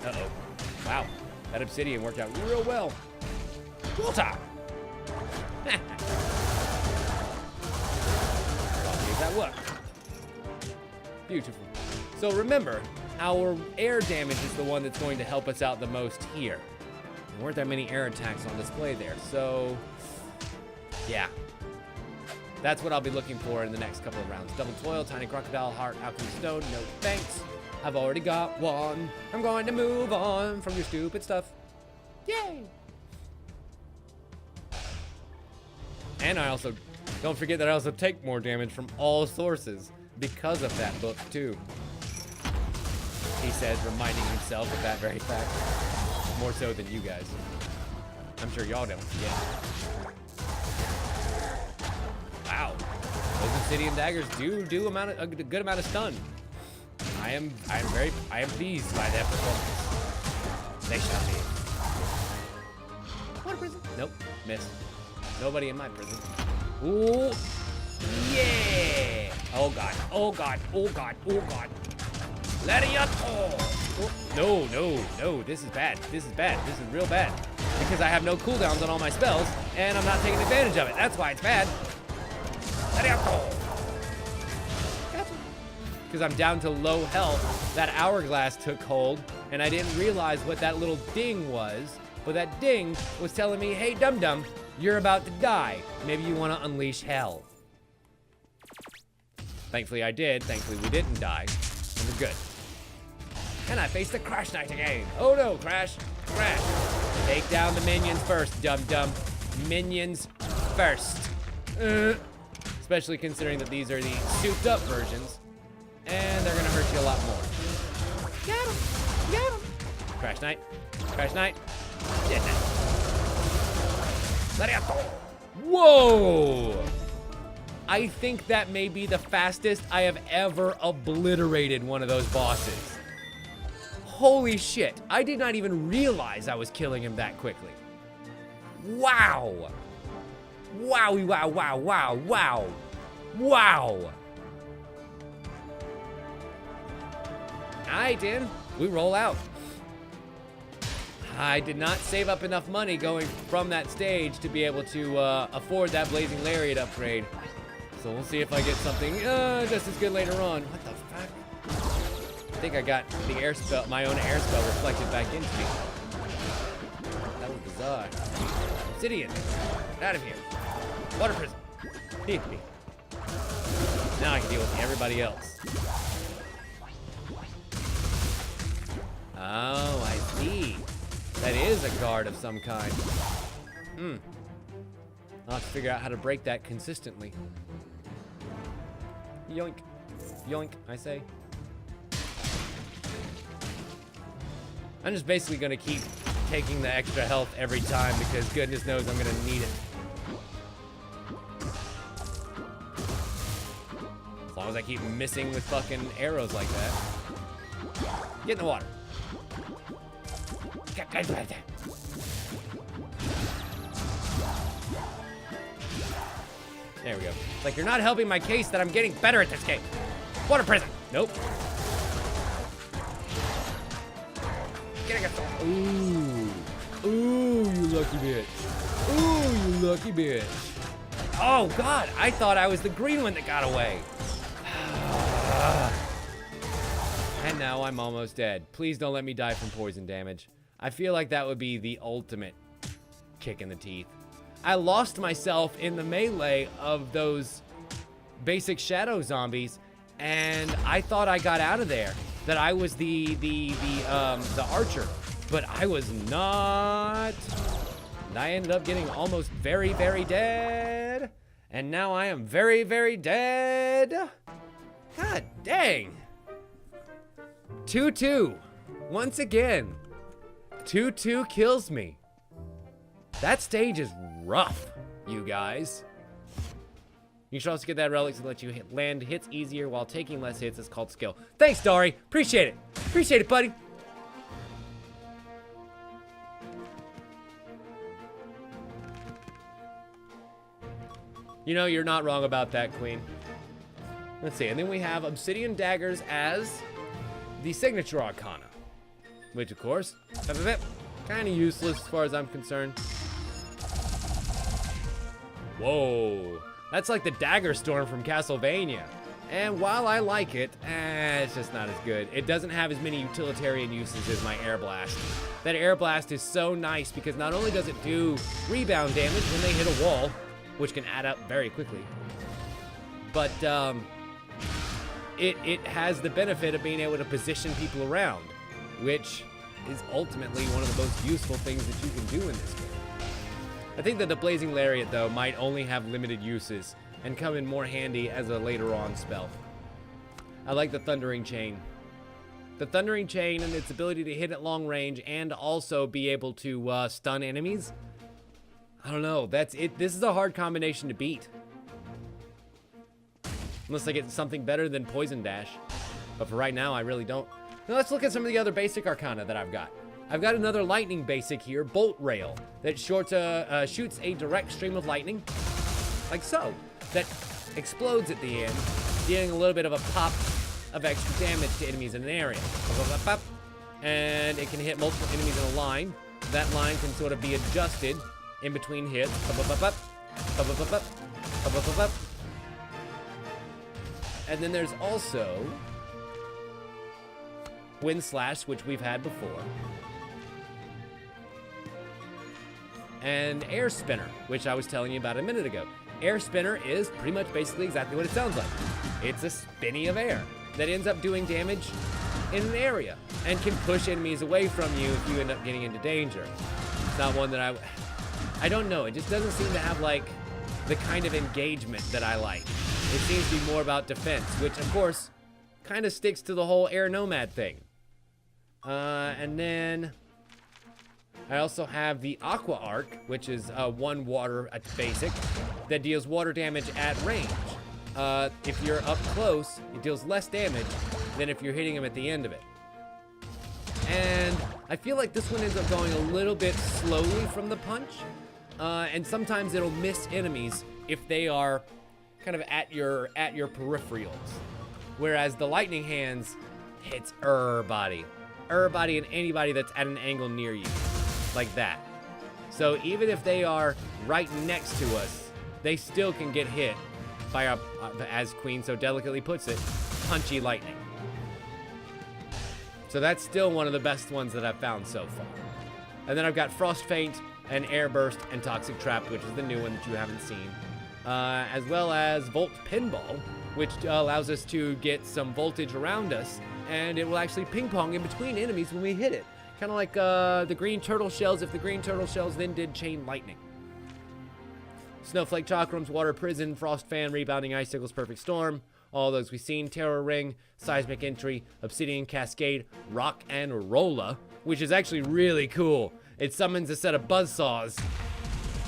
Uh-oh. Wow. That obsidian worked out real well. Water! That worked. Beautiful. So remember, our air damage is the one that's going to help us out the most here. There weren't that many air attacks on display there, so yeah. That's what I'll be looking for in the next couple of rounds. Double Toil, Tiny Crocodile, Heart, Alchemy Stone, no thanks. I've already got one. I'm going to move on from your stupid stuff. Yay! And I also, don't forget that I also take more damage from all sources because of that book too. He says, reminding himself of that very fact. More so than you guys. I'm sure y'all don't forget. Wow. Those obsidian daggers do a good amount of stun. I am pleased by that performance. They shall be. What a prison? Nope, missed. Nobody in my prison. Ooh, yeah! Oh god, oh god, oh god, oh god. Let it up! Oh, no, this is bad. This is bad. This is real bad. Because I have no cooldowns on all my spells, and I'm not taking advantage of it. That's why it's bad. Let it up! Because I'm down to low health. That hourglass took hold, and I didn't realize what that little ding was. But that ding was telling me, hey, dum-dum, you're about to die. Maybe you want to unleash hell. Thankfully I did. Thankfully we didn't die. And we're good. And I faced the Crash Knight again. Oh no, Crash. Crash. Take down the minions first, dum-dum. Minions first. Especially considering that these are the souped up versions. And they're gonna hurt you a lot more. Got him. Got him. Crash Knight. Crash Knight. Dead Knight. Let it go. Whoa! I think that may be the fastest I have ever obliterated one of those bosses. Holy shit. I did not even realize I was killing him that quickly. Wow. Wowie, wow, wow, wow, wow. Wow. Alright, then. We roll out. I did not save up enough money going from that stage to be able to afford that Blazing Lariat upgrade. So we'll see if I get something just as good later on. What the fuck? I think I got the air spell, my own air spell reflected back into me. That was bizarre. Obsidian, get out of here. Water prison. Leave me. Now I can deal with everybody else. Oh, I see. That is a guard of some kind. I'll have to figure out how to break that consistently. Yoink. Yoink, I say. I'm just basically gonna keep taking the extra health every time because goodness knows I'm gonna need it. As long as I keep missing with fucking arrows like that. Get in the water. There we go. It's like, you're not helping my case that I'm getting better at this game. Water prison. Nope. Ooh. Ooh, you lucky bitch. Ooh, you lucky bitch. Oh, God. I thought I was the green one that got away. And now I'm almost dead. Please don't let me die from poison damage. I feel like that would be the ultimate kick in the teeth. I lost myself in the melee of those basic shadow zombies, and I thought I got out of there. That I was the archer, but I was not. And I ended up getting almost very, very dead, and now I am very, very dead. God dang. 2-2. Once again. 2-2 kills me. That stage is rough, you guys. You should also get that relic to let you land hits easier while taking less hits. It's called skill. Thanks, Dari. Appreciate it. Appreciate it, buddy. You know, you're not wrong about that, Queen. Let's see. And then we have Obsidian Daggers as the signature arcana. Which, of course, kind of useless as far as I'm concerned. Whoa. That's like the Dagger Storm from Castlevania. And while I like it, it's just not as good. It doesn't have as many utilitarian uses as my Air Blast. That Air Blast is so nice because not only does it do rebound damage when they hit a wall, which can add up very quickly, but it has the benefit of being able to position people around, which is ultimately one of the most useful things that you can do in this game. I think that the Blazing Lariat, though, might only have limited uses and come in more handy as a later on spell. I like the Thundering Chain. The Thundering Chain and its ability to hit at long range and also be able to stun enemies. I don't know. That's it. This is a hard combination to beat. Unless I get something better than Poison Dash. But for right now, I really don't. Now let's look at some of the other basic arcana that I've got. I've got another lightning basic here, Bolt Rail, that shoots a direct stream of lightning, like so, that explodes at the end, dealing a little bit of a pop of extra damage to enemies in an area. And it can hit multiple enemies in a line. That line can sort of be adjusted in between hits. And then there's also Wind Slash, which we've had before. And Air Spinner, which I was telling you about a minute ago. Air Spinner is pretty much basically exactly what it sounds like. It's a spinny of air that ends up doing damage in an area and can push enemies away from you if you end up getting into danger. It's not one that I don't know. It just doesn't seem to have like the kind of engagement that I like. It seems to be more about defense, which of course kind of sticks to the whole Air Nomad thing. And then I also have the Aqua Arc, which is one water basic that deals water damage at range. If you're up close, it deals less damage than if you're hitting them at the end of it. And I feel like this one ends up going a little bit slowly from the punch. And sometimes it'll miss enemies if they are kind of at your peripherals. Whereas the Lightning Hands hits everybody and anybody that's at an angle near you. like that. So even if they are right next to us, they still can get hit by our, as Queen so delicately puts it, punchy lightning. So that's still one of the best ones that I've found so far. And then I've got Frost Feint and Air Burst and Toxic Trap, which is the new one that you haven't seen. As well as Volt Pinball, which allows us to get some voltage around us, and it will actually ping pong in between enemies when we hit it. Kind of like the green turtle shells, if the green turtle shells then did chain lightning. Snowflake Chakrams, Water Prison, Frost Fan, Rebounding Icicles, Perfect Storm. All those we've seen. Terror Ring, Seismic Entry, Obsidian Cascade, Rock and Rolla, which is actually really cool. It summons a set of buzzsaws,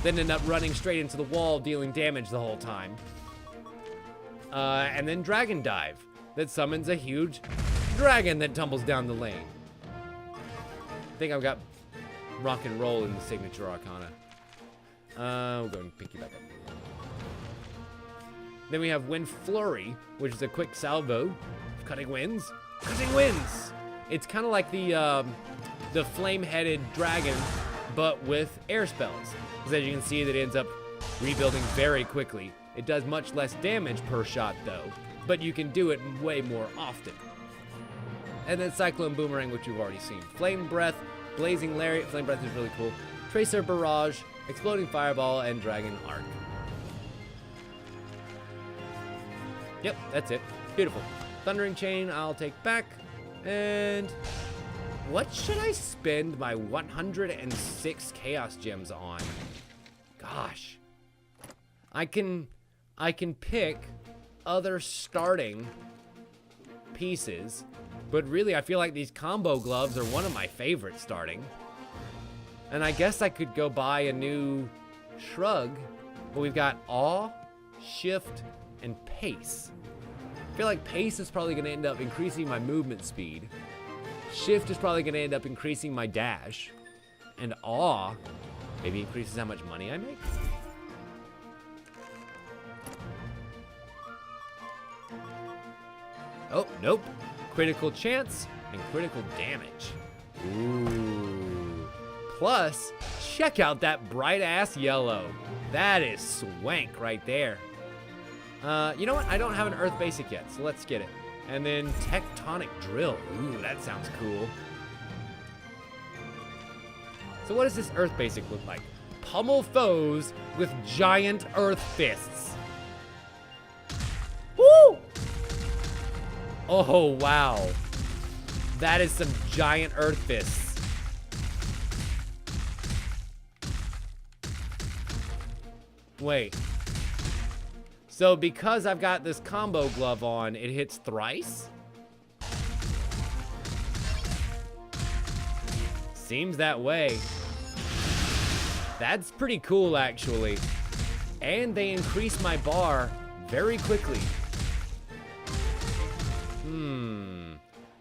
then end up running straight into the wall, dealing damage the whole time. And then Dragon Dive, that summons a huge dragon that tumbles down the lane. I think I've got Rock and Roll in the Signature Arcana. We'll go and pick you back up. Then we have Wind Flurry, which is a quick salvo. Cutting Winds. Cutting Winds! It's kind of like the flame-headed dragon, but with air spells. Because as you can see, that ends up rebuilding very quickly. It does much less damage per shot, though, but you can do it way more often. And then Cyclone Boomerang, which you've already seen. Flame Breath, Blazing Lariat. Flame Breath is really cool. Tracer Barrage, Exploding Fireball, and Dragon Arc. Yep, that's it. Beautiful. Thundering Chain, I'll take back. And what should I spend my 106 Chaos Gems on? Gosh. I can pick other starting pieces, but really I feel like these combo gloves are one of my favorites starting. And I guess I could go buy a new shrug, but we've got Awe, Shift, and Pace. I feel like Pace is probably going to end up increasing my movement speed. Shift is probably going to end up increasing my dash. And Awe maybe increases how much money I make. Oh, nope. Critical chance and critical damage. Ooh. Plus, check out that bright ass yellow. That is swank right there. You know what? I don't have an Earth Basic yet, so let's get it. And then Tectonic Drill. Ooh, that sounds cool. So what does this Earth Basic look like? Pummel foes with giant Earth Fists. Woo! Oh, wow. That is some giant Earth Fists. Wait. So because I've got this combo glove on, it hits thrice? Seems that way. That's pretty cool, actually. And they increase my bar very quickly.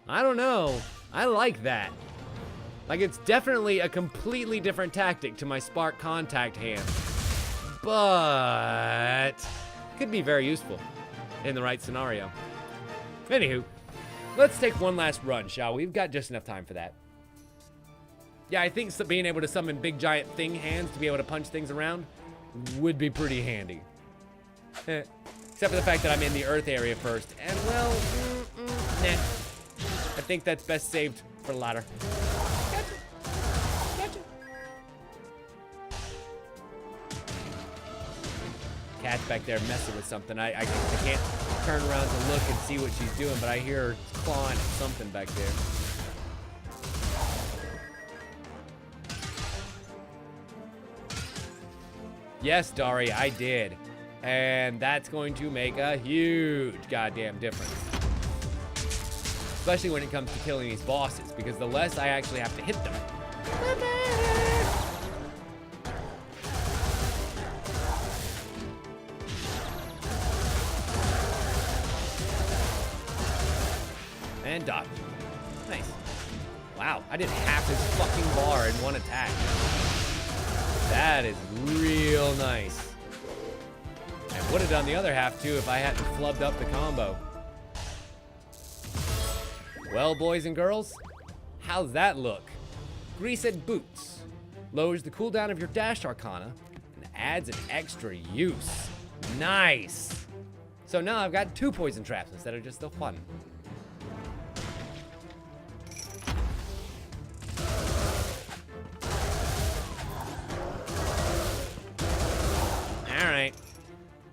I don't know. I like that. Like, it's definitely a completely different tactic to my Spark Contact hand. But could be very useful in the right scenario. Anywho, let's take one last run, shall we? We've got just enough time for that. Yeah, I think being able to summon big giant thing hands to be able to punch things around would be pretty handy. Except for the fact that I'm in the Earth area first. And, well, nah. I think that's best saved for latter. Gotcha. Gotcha. Cat's back there messing with something. I can't turn around to look and see what she's doing, but I hear her clawing at something back there. Yes, Dari, I did. And that's going to make a huge goddamn difference. Especially when it comes to killing these bosses, because the less I actually have to hit them, the better. And dodge. Nice. Wow, I did half his fucking bar in one attack. That is real nice. I would have done the other half too if I hadn't flubbed up the combo. Well, boys and girls, how's that look? Greased Boots. lowers the cooldown of your dash arcana, and adds an extra use. Nice! So now I've got 2 poison traps instead of just the 1.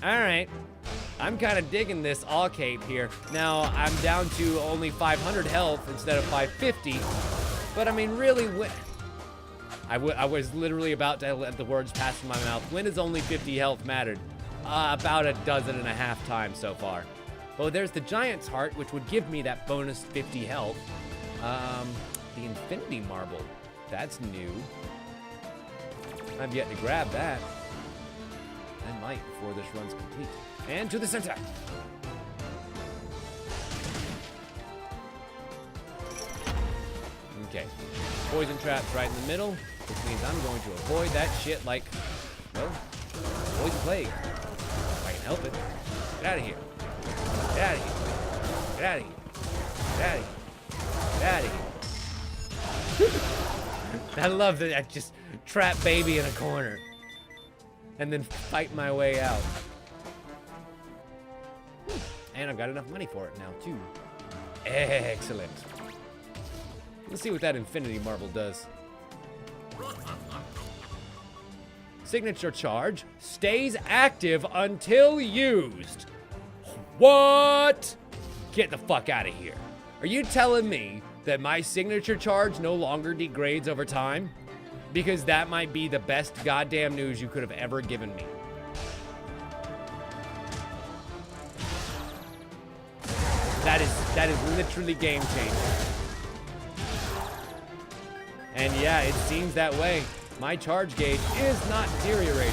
Alright. I'm kind of digging this all cape here. Now, I'm down to only 500 health instead of 550. But I mean, really, I was literally about to let the words pass from my mouth. When has only 50 health mattered? About a dozen and a half times so far. Well, there's the Giant's Heart, which would give me that bonus 50 health. The Infinity Marble. That's new. I've yet to grab that. I might before this run's complete. And to the center. Okay. Poison traps right in the middle, which means I'm going to avoid that shit like, well, poison plague. If I can help it. Get out of here. Get out of here. Get out of here. Get out of here. Get out of here. I love that I just trap baby in a corner and then fight my way out. And I've got enough money for it now, too. Excellent. Let's see what that Infinity Marble does. Signature charge stays active until used. What? Get the fuck out of here. Are you telling me that my signature charge no longer degrades over time? Because that might be the best goddamn news you could have ever given me. That is literally game changing. And yeah, it seems that way. My charge gauge is not deteriorating.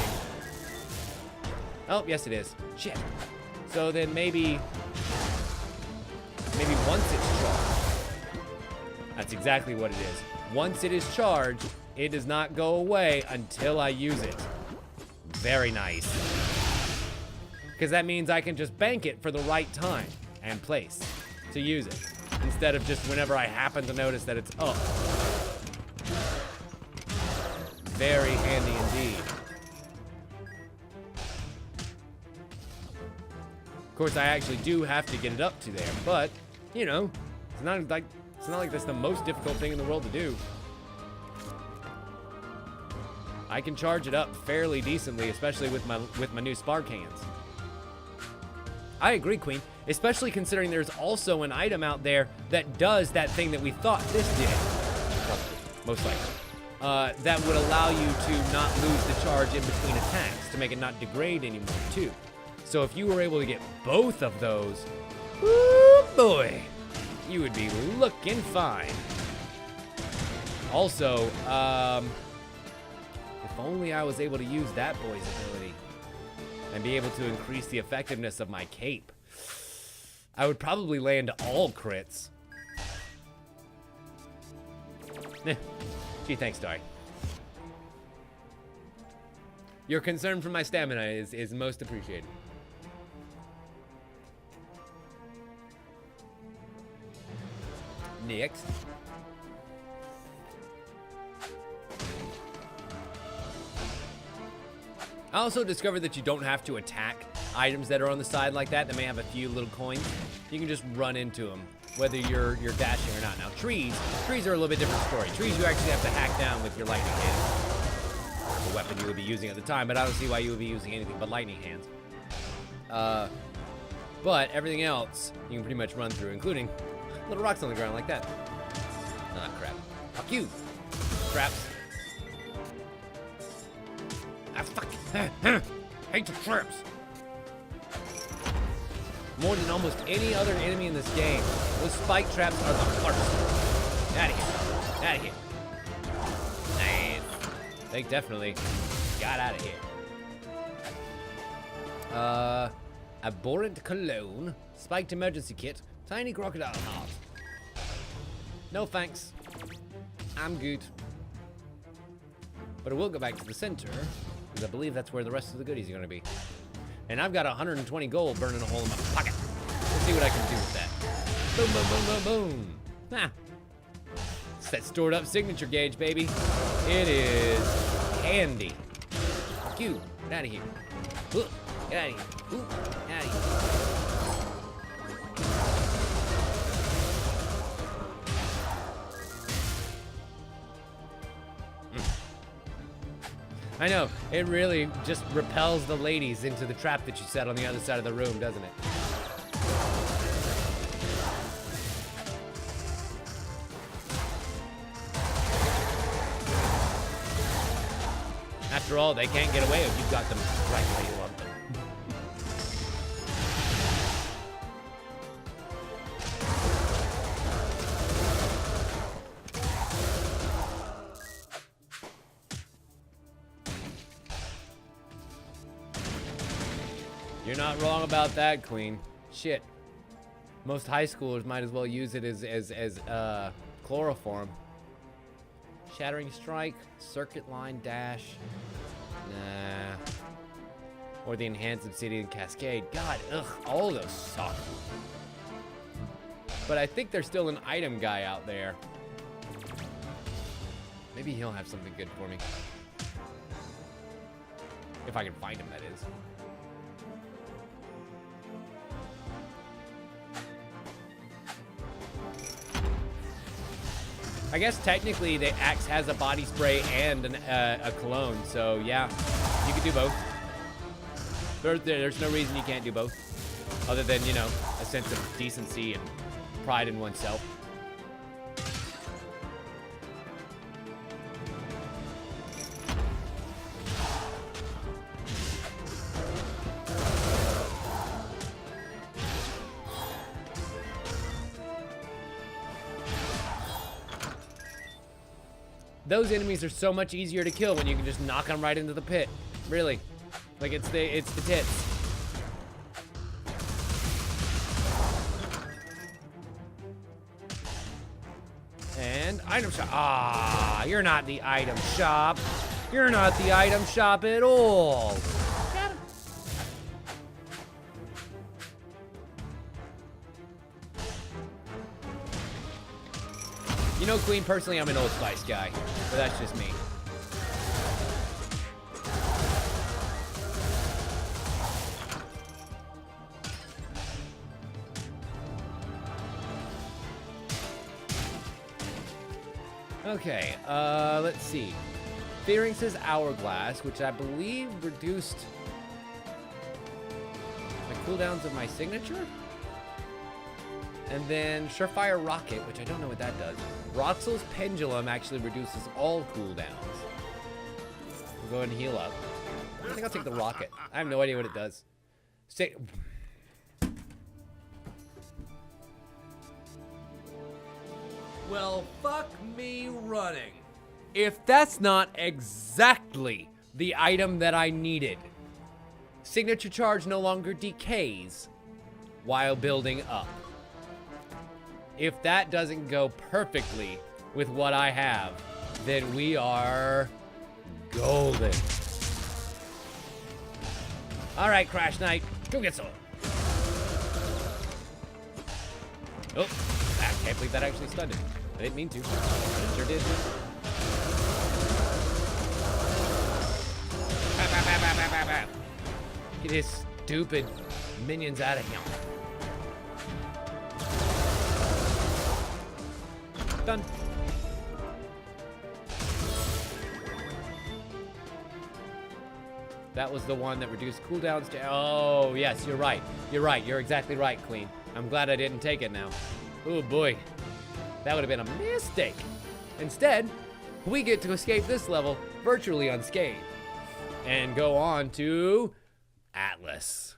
Oh, yes it is. Shit. So then maybe once it's charged. That's exactly what it is. Once it is charged, it does not go away until I use it. Very nice. Because that means I can just bank it for the right time and place to use it, instead of just whenever I happen to notice that it's up. Very handy indeed. Of course, I actually do have to get it up to there, but you know, it's not like that's the most difficult thing in the world to do. I can charge it up fairly decently, especially with my new spark hands. I agree, Queen, especially considering there's also an item out there that does that thing that we thought this did. Probably, most likely. That would allow you to not lose the charge in between attacks, to make it not degrade anymore, too. So if you were able to get both of those, woo boy, you would be looking fine. Also, if only I was able to use that boy's ability and be able to increase the effectiveness of my cape, I would probably land all crits. Gee, thanks, Dari. Your concern for my stamina is most appreciated. Next. I also discovered that you don't have to attack items that are on the side like that may have a few little coins. You can just run into them, whether you're dashing or not. Now, trees are a little bit different story. Trees you actually have to hack down with your lightning hands. The weapon you would be using at the time, but I don't see why you would be using anything but lightning hands. But everything else, you can pretty much run through, including little rocks on the ground like that. Ah, crap. Fuck you. Traps. Ah, fuck. Hate the traps. More than almost any other enemy in this game, those spike traps are the worst. Out of here. Out of here. Nice. They definitely got out of here. Abhorrent cologne, spiked emergency kit, tiny crocodile heart. No thanks. I'm good. But I will go back to the center, because I believe that's where the rest of the goodies are going to be. And I've got 120 gold burning a hole in my pocket. Let's see what I can do with that. Boom, boom, boom, boom, boom. Ah. It's that stored up signature gauge, baby. It is candy. Fuck you. Get out of here. Ooh, get out of here. Ooh, get out of here. I know, it really just repels the ladies into the trap that you set on the other side of the room, doesn't it? After all, they can't get away if you've got them right where you want them. You're not wrong about that, Queen. Shit. Most high schoolers might as well use it as chloroform. Shattering Strike, Circuit Line Dash. Nah. Or the Enhanced Obsidian Cascade. God, ugh, all of those suck. But I think there's still an item guy out there. Maybe he'll have something good for me. If I can find him, that is. I guess technically the axe has a body spray and a cologne, so yeah, you could do both. There's no reason you can't do both, other than, you know, a sense of decency and pride in oneself. Those enemies are so much easier to kill when you can just knock them right into the pit. Really. Like, it's the tits. And item shop. Ah, you're not the item shop. You're not the item shop at all. Got him. You know, Queen, personally, I'm an Old Spice guy, but that's just me. Okay, let's see. Fearing says Hourglass, which I believe reduced the cooldowns of my signature? And then Surefire Rocket, which I don't know what that does. Roxel's Pendulum actually reduces all cooldowns. We'll go ahead and heal up. I think I'll take the Rocket. I have no idea what it does. Say. Well, fuck me running. If that's not exactly the item that I needed. Signature charge no longer decays while building up. If that doesn't go perfectly with what I have, then we are golden. All right, Crash Knight, go get some. Oh, I can't believe that actually stunned him. I didn't mean to, but it sure did. Get his stupid minions out of here. Done. That was the one that reduced cooldowns to... Oh, yes, you're right. You're right. You're exactly right, Queen. I'm glad I didn't take it now. Oh, boy. That would have been a mistake. Instead, we get to escape this level virtually unscathed. And go on to Atlas.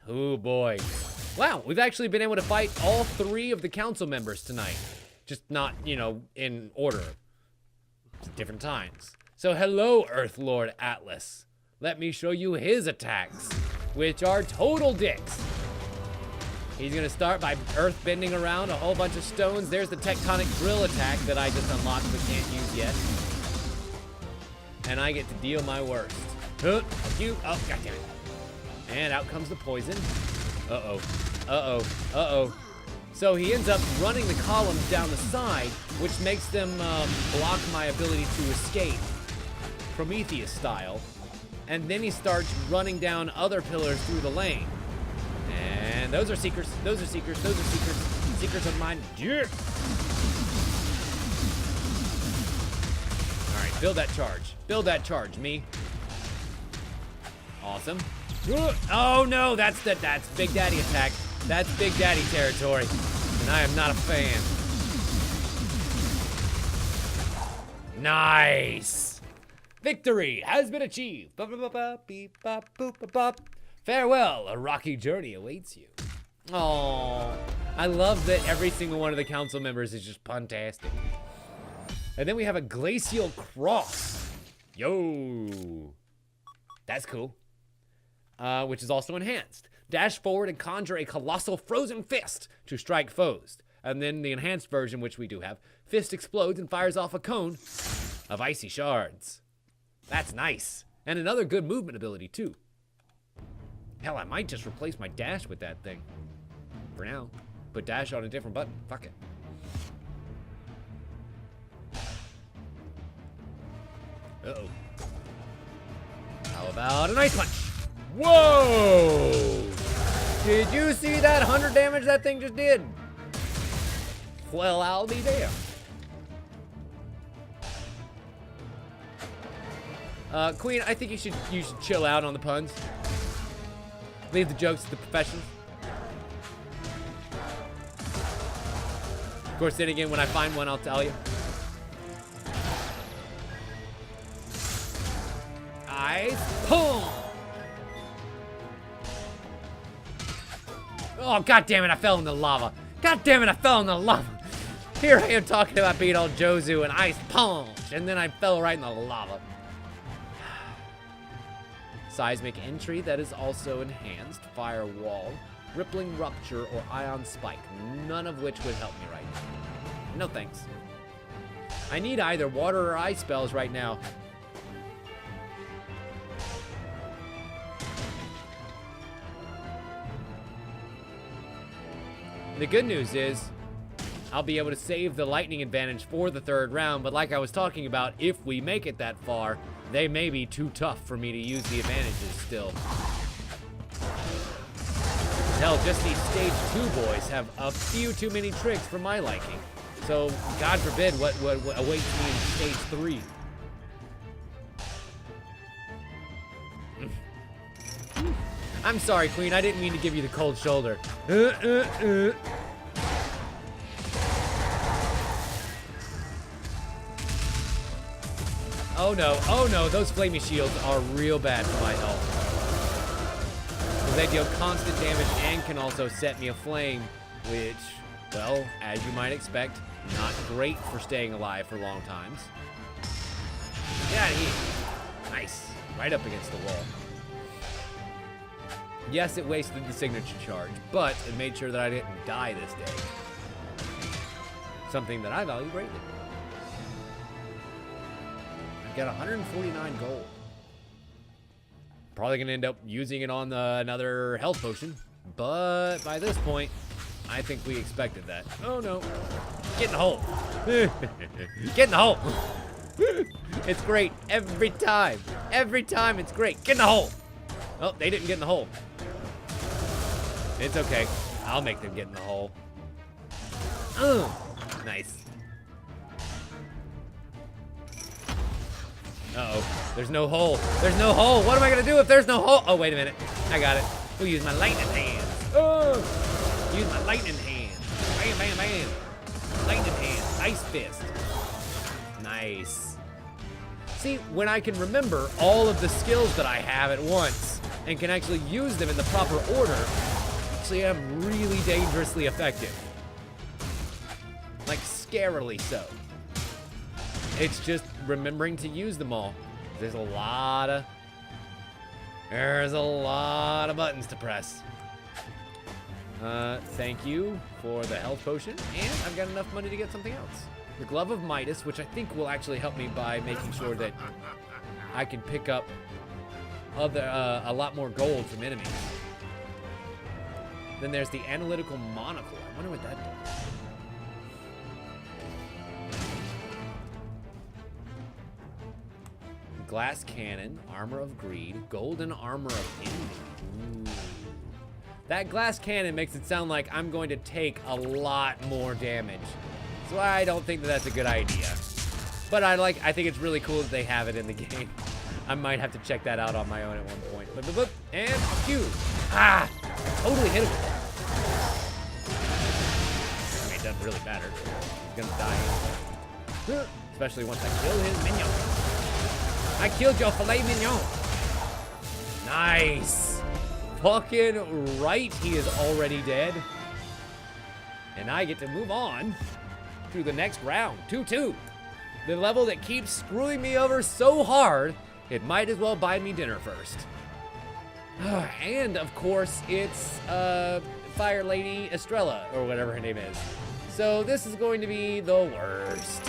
Oh, boy. Wow, we've actually been able to fight all 3 of the council members tonight. Just not, you know, in order. Different times. So hello, Earth Lord Atlas. Let me show you his attacks, which are total dicks. He's gonna start by earth bending around a whole bunch of stones. There's the tectonic drill attack that I just unlocked but can't use yet. And I get to deal my worst. Oh, goddammit. And out comes the poison. Uh-oh. Uh-oh. Uh-oh. So he ends up running the columns down the side, which makes them block my ability to escape, Prometheus style. And then he starts running down other pillars through the lane. And those are seekers, those are seekers, those are seekers. Seekers of mine. Yeah. All right, build that charge. Build that charge, me. Awesome. Oh no, that's Big Daddy attack. That's Big Daddy territory, and I am not a fan. Nice. Victory has been achieved. Farewell, a rocky journey awaits you. Oh, I love that every single one of the council members is just fantastic. And then we have a glacial cross. Yo, that's cool. Which is also enhanced. Dash forward and conjure a colossal frozen fist to strike foes. And then the enhanced version, which we do have, fist explodes and fires off a cone of icy shards. That's nice. And another good movement ability, too. Hell, I might just replace my dash with that thing. For now. Put dash on a different button. Fuck it. Uh-oh. How about an ice punch? Whoa! Did you see that 100 damage that thing just did? Well, I'll be damned. Queen, I think you should chill out on the puns. Leave the jokes to the professionals. Of course, then again, when I find one, I'll tell you. Ice punch! Oh, god damn it, I fell in the lava. God damn it, I fell in the lava. Here I am talking about being all Jozu and ice punch, and then I fell right in the lava. Seismic entry that is also enhanced, firewall, rippling rupture, or ion spike. None of which would help me right now. No thanks. I need either water or ice spells right now. The good news is, I'll be able to save the lightning advantage for the third round, but like I was talking about, if we make it that far, they may be too tough for me to use the advantages still. Hell, just these stage 2 boys have a few too many tricks for my liking. So, God forbid what awaits me in stage 3. I'm sorry, Queen, I didn't mean to give you the cold shoulder. Oh no, those flamey shields are real bad for my health. Because they deal constant damage and can also set me aflame, which, well, as you might expect, not great for staying alive for long times. Get out of here. Nice. Right up against the wall. Yes, it wasted the signature charge, but it made sure that I didn't die this day. Something that I value greatly. I've got 149 gold. Probably gonna end up using it on another health potion, but by this point, I think we expected that. Oh no. Get in the hole. Get in the hole. It's great every time. Every time it's great. Get in the hole. Oh, they didn't get in the hole. It's okay. I'll make them get in the hole. Nice. Uh-oh. There's no hole. There's no hole. What am I going to do if there's no hole? Oh, wait a minute. I got it. We'll use my lightning hands. Oh! Use my lightning hands. Bam, bam, bam. Lightning hands. Ice fist. Nice. See, when I can remember all of the skills that I have at once and can actually use them in the proper order, actually I'm really dangerously effective. Like, scarily so. It's just remembering to use them all. There's a lot of buttons to press. Thank you for the health potion, and I've got enough money to get something else. The Glove of Midas, which I think will actually help me by making sure that I can pick up a lot more gold from enemies. Then there's the analytical monocle. I wonder what that does. Glass cannon, armor of greed, golden armor of envy. Ooh. That glass cannon makes it sound like I'm going to take a lot more damage. So I don't think that that's a good idea. But I think it's really cool that they have it in the game. I might have to check that out on my own at one point. Boop, boop, boop, and Q. Ah! I totally hit him. I mean, it doesn't really matter. He's gonna die. Especially once I kill his minion. I killed your filet mignon. Nice. Fucking right, he is already dead. And I get to move on to the next round. 2-2. The level that keeps screwing me over so hard, it might as well buy me dinner first. And of course, it's Fire Lady Estrella, or whatever her name is. So this is going to be the worst.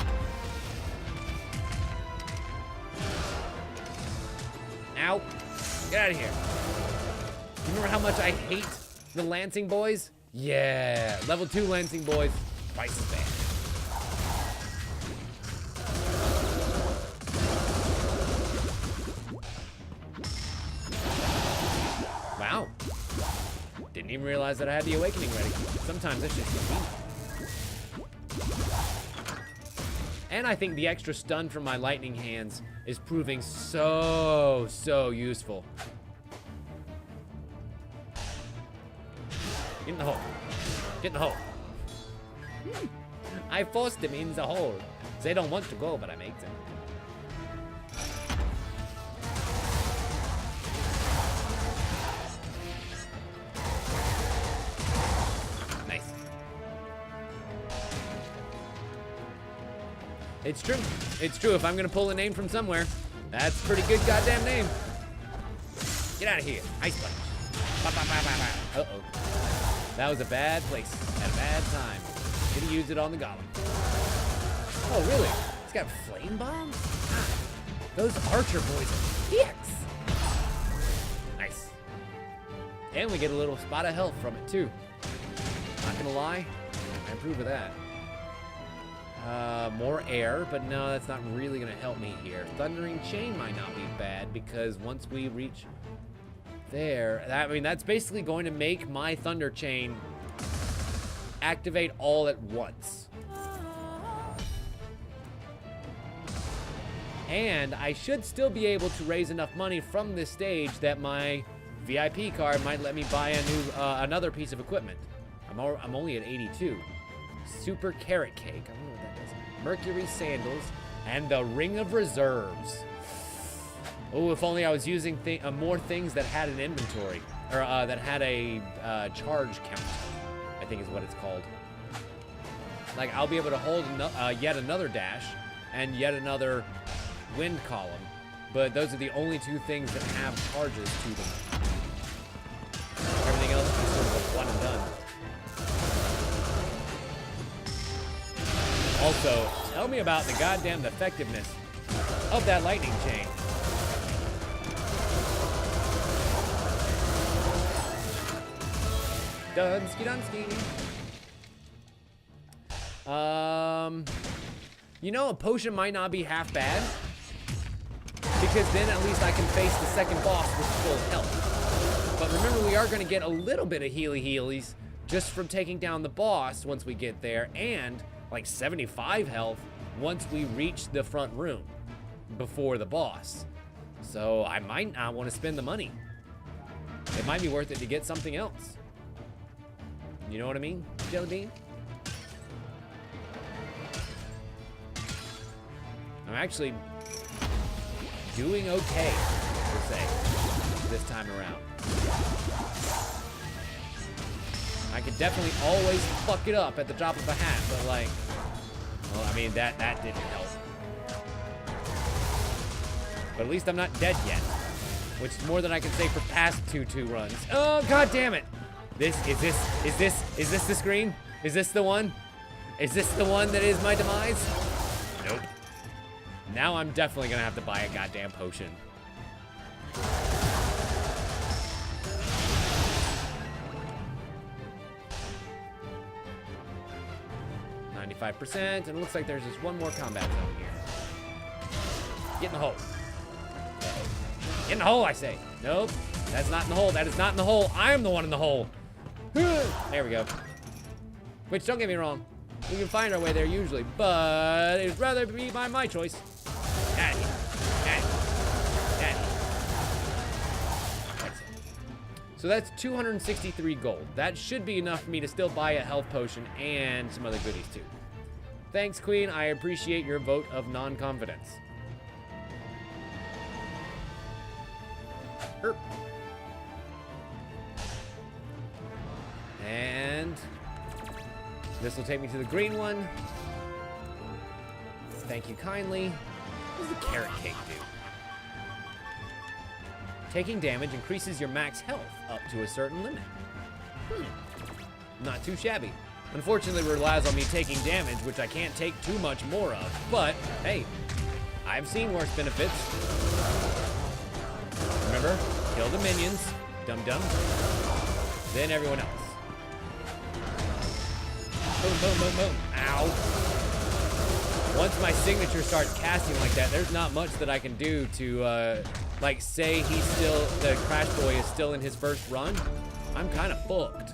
Ow. Get out of here. You remember how much I hate the Lancing Boys? Yeah, level 2 Lancing Boys, twice as bad. Wow. Didn't even realize that I had the Awakening ready. Sometimes that's just convenient. And I think the extra stun from my lightning hands is proving so useful. Get in the hole. Get in the hole. I forced them in the hole. They don't want to go, but I make them. Nice. It's true. It's true. If I'm gonna pull a name from somewhere, that's a pretty good goddamn name. Get out of here. Ice punch. Uh-oh. That was a bad place at a bad time. Should have used it on the golem. Oh, really? It's got flame bombs? Ah, those archer boys are dicks. Nice. And we get a little spot of health from it, too. Not gonna lie, I approve of that. More air, but no, that's not really gonna help me here. Thundering Chain might not be bad, because once we reach there, I mean, that's basically going to make my Thunder Chain activate all at once. And I should still be able to raise enough money from this stage that my VIP card might let me buy a new, another piece of equipment. I'm only at 82. Super Carrot Cake. I don't know what that does. Mercury Sandals and the Ring of Reserves. Oh, if only I was using more things that had an inventory, or that had a charge count, I think is what it's called. Like, I'll be able to hold yet another dash and yet another wind column, but those are the only two things that have charges to them. Everything else is sort of a one and done. Also, tell me about the goddamn effectiveness of that lightning chain. Dunsky Dunsky. You know, a potion might not be half bad, because then at least I can face the second boss with full health. But remember, we are going to get a little bit of healies just from taking down the boss once we get there, and like 75 health once we reach the front room before the boss. So I might not want to spend the money. It might be worth it to get something else. You know what I mean, Jelly Bean? I'm actually doing okay, per se, this time around. I could definitely always fuck it up at the drop of a hat, but like, well, I mean, that didn't help. But at least I'm not dead yet, which is more than I can say for past 2-2 runs. Oh, god damn it! Is this the screen? Is this the one? Is this the one that is my demise? Nope. Now I'm definitely gonna have to buy a goddamn potion. 75%, and it looks like there's just one more combat zone here. Get in the hole. Get in the hole, I say. Nope, that's not in the hole. That is not in the hole. I am the one in the hole. There we go. Which, don't get me wrong, we can find our way there usually, but it'd rather be by my choice. Daddy. So that's 263 gold. That should be enough for me to still buy a health potion and some other goodies too. Thanks, Queen. I appreciate your vote of non-confidence. And this will take me to the green one. Thank you kindly. What does the carrot cake do? Taking damage increases your max health up to a certain limit. Not too shabby. Unfortunately, it relies on me taking damage, which I can't take too much more of. But, hey, I've seen worse benefits. Remember, kill the minions, dum-dum, then everyone else. Boom, boom, boom, boom. Ow. Once my signature starts casting like that, there's not much that I can do to, like, say the Crash Boy is still in his first run. I'm kind of fucked.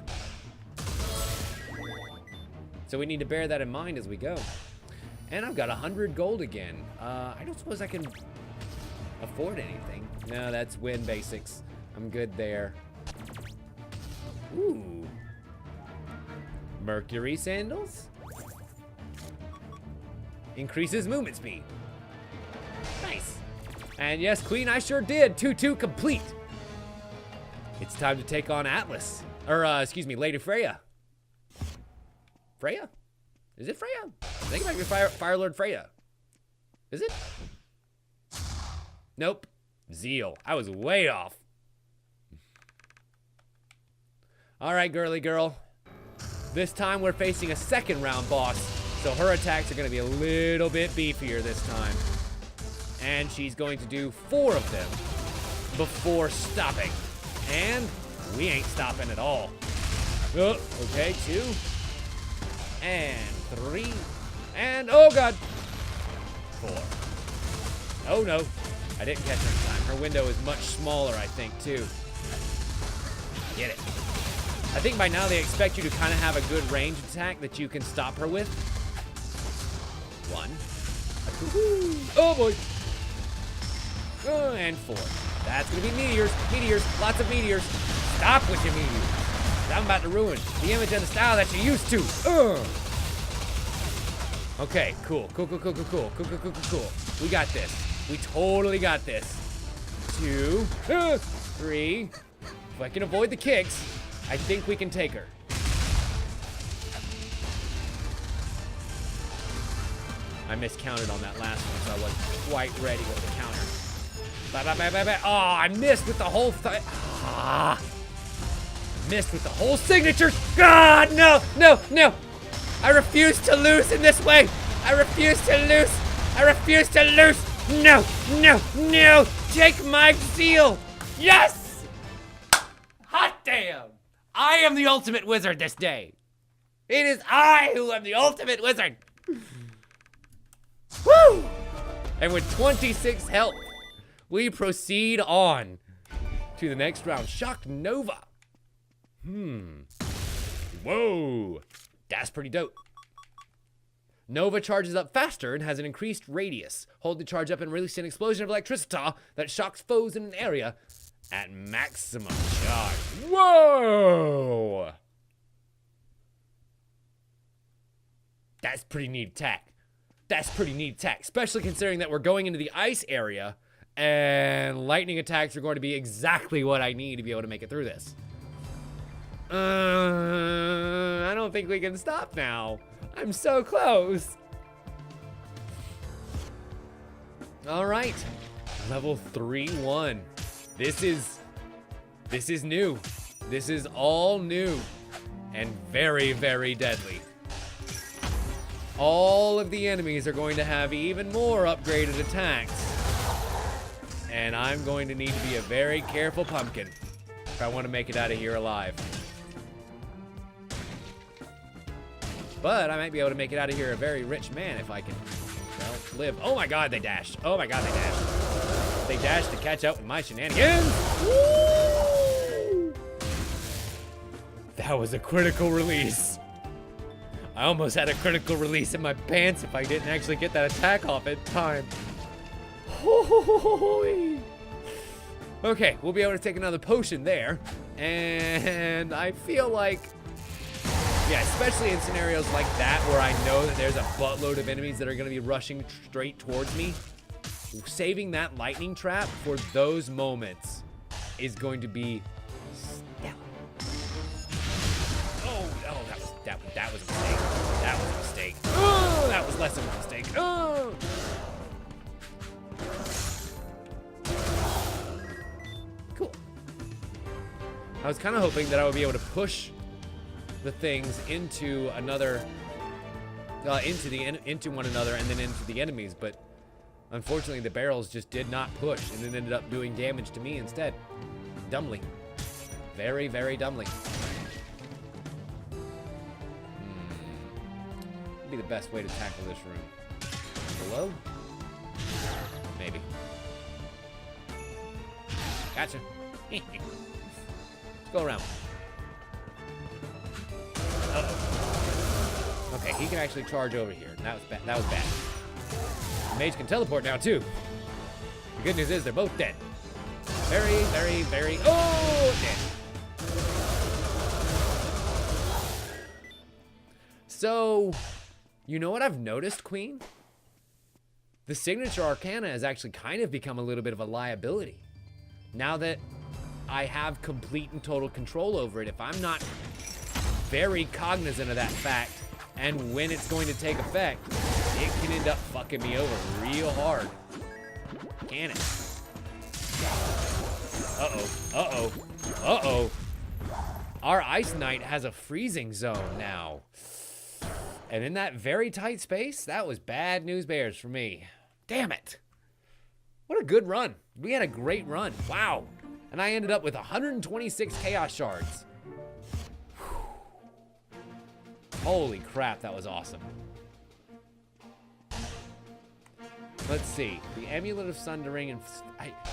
So we need to bear that in mind as we go. And I've got 100 gold again. I don't suppose I can afford anything. No, that's win basics. I'm good there. Ooh. Mercury sandals? Increases movement speed. Nice. And yes, Queen, I sure did. 2-2 complete. It's time to take on Atlas. Or, excuse me, Lady Freya. Freya? Is it Freya? I think it might be Fire Lord Freya. Is it? Nope. Zeal. I was way off. All right, girly girl. This time we're facing a second round boss, so her attacks are going to be a little bit beefier this time. And she's going to do 4 of them before stopping. And we ain't stopping at all. Oh, okay, 2. And 3. And, oh God, 4. Oh no, I didn't catch her in time. Her window is much smaller, I think, too. Get it. I think by now they expect you to kind of have a good range attack that you can stop her with. 1. Oh boy. Oh, and 4. That's gonna be meteors. Meteors, lots of meteors. Stop with your meteors. I'm about to ruin the image and the style that you're used to. Okay, cool. Cool. We got this. We totally got this. 2, 3. If I can avoid the kicks, I think we can take her. I miscounted on that last one, so I wasn't quite ready with the counter. Bye. Oh, I missed with the whole thing. Missed with the whole signature. God, no. I refuse to lose in this way. I refuse to lose. No. Take my zeal. Yes. Hot damn. I am the ultimate wizard this day. It is I who am the ultimate wizard. Woo! And with 26 health, we proceed on to the next round. Shock Nova. Whoa. That's pretty dope. Nova charges up faster and has an increased radius. Hold the charge up and release an explosion of electricity that shocks foes in an area at maximum charge. Whoa! That's pretty neat attack. Especially considering that we're going into the ice area and lightning attacks are going to be exactly what I need to be able to make it through this. I don't think we can stop now. I'm so close. All right, level 3-1. This is new. This is all new and very, very deadly. All of the enemies are going to have even more upgraded attacks. And I'm going to need to be a very careful pumpkin if I want to make it out of here alive. But I might be able to make it out of here a very rich man if I can, well, live. Oh my god, they dashed. Oh my god, they dashed. They dashed to catch up with my shenanigans. Woo! That was a critical release. I almost had a critical release in my pants if I didn't actually get that attack off in time. Okay, we'll be able to take another potion there. And I feel like, yeah, especially in scenarios like that where I know that there's a buttload of enemies that are going to be rushing straight towards me, saving that lightning trap for those moments is going to be stellar. Oh, that was a mistake. That was a mistake. Oh, that was less of a mistake. Oh. Cool. I was kind of hoping that I would be able to push the things into another, into one another and then into the enemies, but unfortunately the barrels just did not push and it ended up doing damage to me instead. Dumbly. Very, very dumbly. Would be the best way to tackle this room. Below? Maybe. Gotcha. Let's go around. Uh-oh. Okay, he can actually charge over here. That was bad. That was bad. The mage can teleport now too. The good news is they're both dead. Very, very, very. Oh, dead. So, you know what I've noticed, Queen? The signature arcana has actually kind of become a little bit of a liability. Now that I have complete and total control over it, if I'm not very cognizant of that fact and when it's going to take effect, it can end up fucking me over real hard. Can it? Uh-oh. Uh-oh. Uh-oh. Our Ice Knight has a freezing zone now. And in that very tight space, that was bad news bears for me. Damn it. What a good run. We had a great run. Wow. And I ended up with 126 Chaos Shards. Whew. Holy crap, that was awesome. Let's see. The Amulet of Sundering, and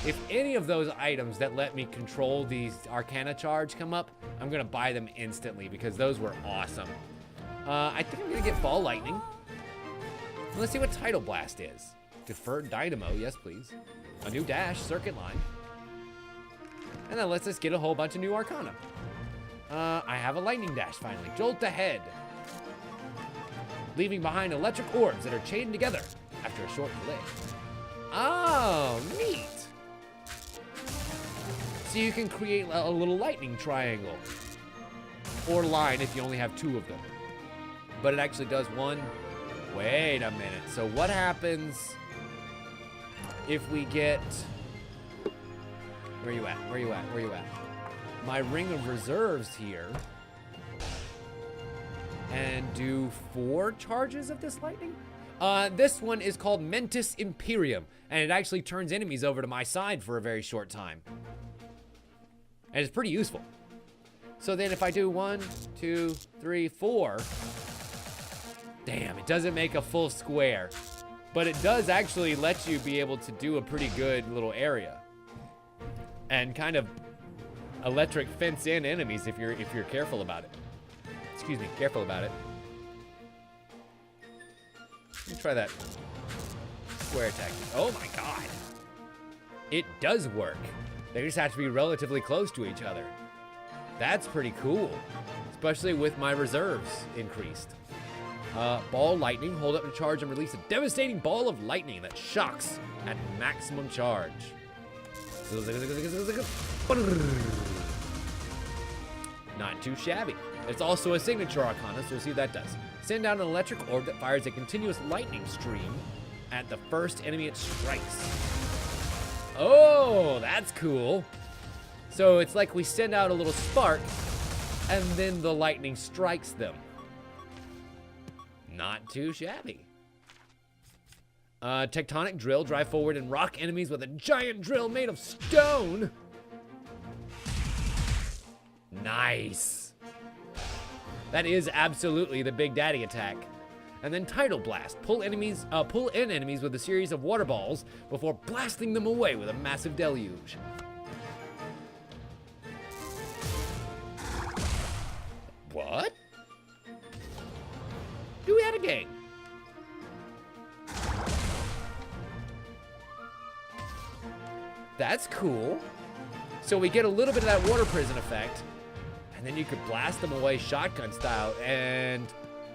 if any of those items that let me control these Arcana charge come up, I'm going to buy them instantly because those were awesome. I think I'm going to get Ball Lightning. Let's see what Tidal Blast is. Deferred Dynamo, yes please. A new dash, Circuit Line. And that lets us get a whole bunch of new Arcana. I have a Lightning Dash finally. Jolt Ahead. Leaving behind electric orbs that are chained together after a short delay. Oh, neat. So you can create a little lightning triangle. Or line if you only have two of them. But it actually does one. Wait a minute. So what happens if we get... Where you at? Where you at? Where you at? My Ring of Reserves here. And do 4 charges of this lightning? This one is called Mentis Imperium. And it actually turns enemies over to my side for a very short time. And it's pretty useful. So then if I do 1, 2, 3, 4... Damn, it doesn't make a full square. But it does actually let you be able to do a pretty good little area. And kind of electric fence in enemies if you're careful about it. Excuse me, careful about it. Let me try that square attack. Oh my god. It does work. They just have to be relatively close to each other. That's pretty cool. Especially with my reserves increased. Ball Lightning. Hold up to charge and release a devastating ball of lightning that shocks at maximum charge. Not too shabby. It's also a signature arcana, so we'll see what that does. Send out an electric orb that fires a continuous lightning stream at the first enemy it strikes. Oh, that's cool. So it's like we send out a little spark, and then the lightning strikes them. Not too shabby. Tectonic Drill. Drive forward and rock enemies with a giant drill made of stone. Nice. That is absolutely the Big Daddy attack. And then Tidal Blast. Pull in enemies with a series of water balls before blasting them away with a massive deluge. What? Do we have a game? That's cool. So we get a little bit of that water prison effect, and then you could blast them away shotgun style. And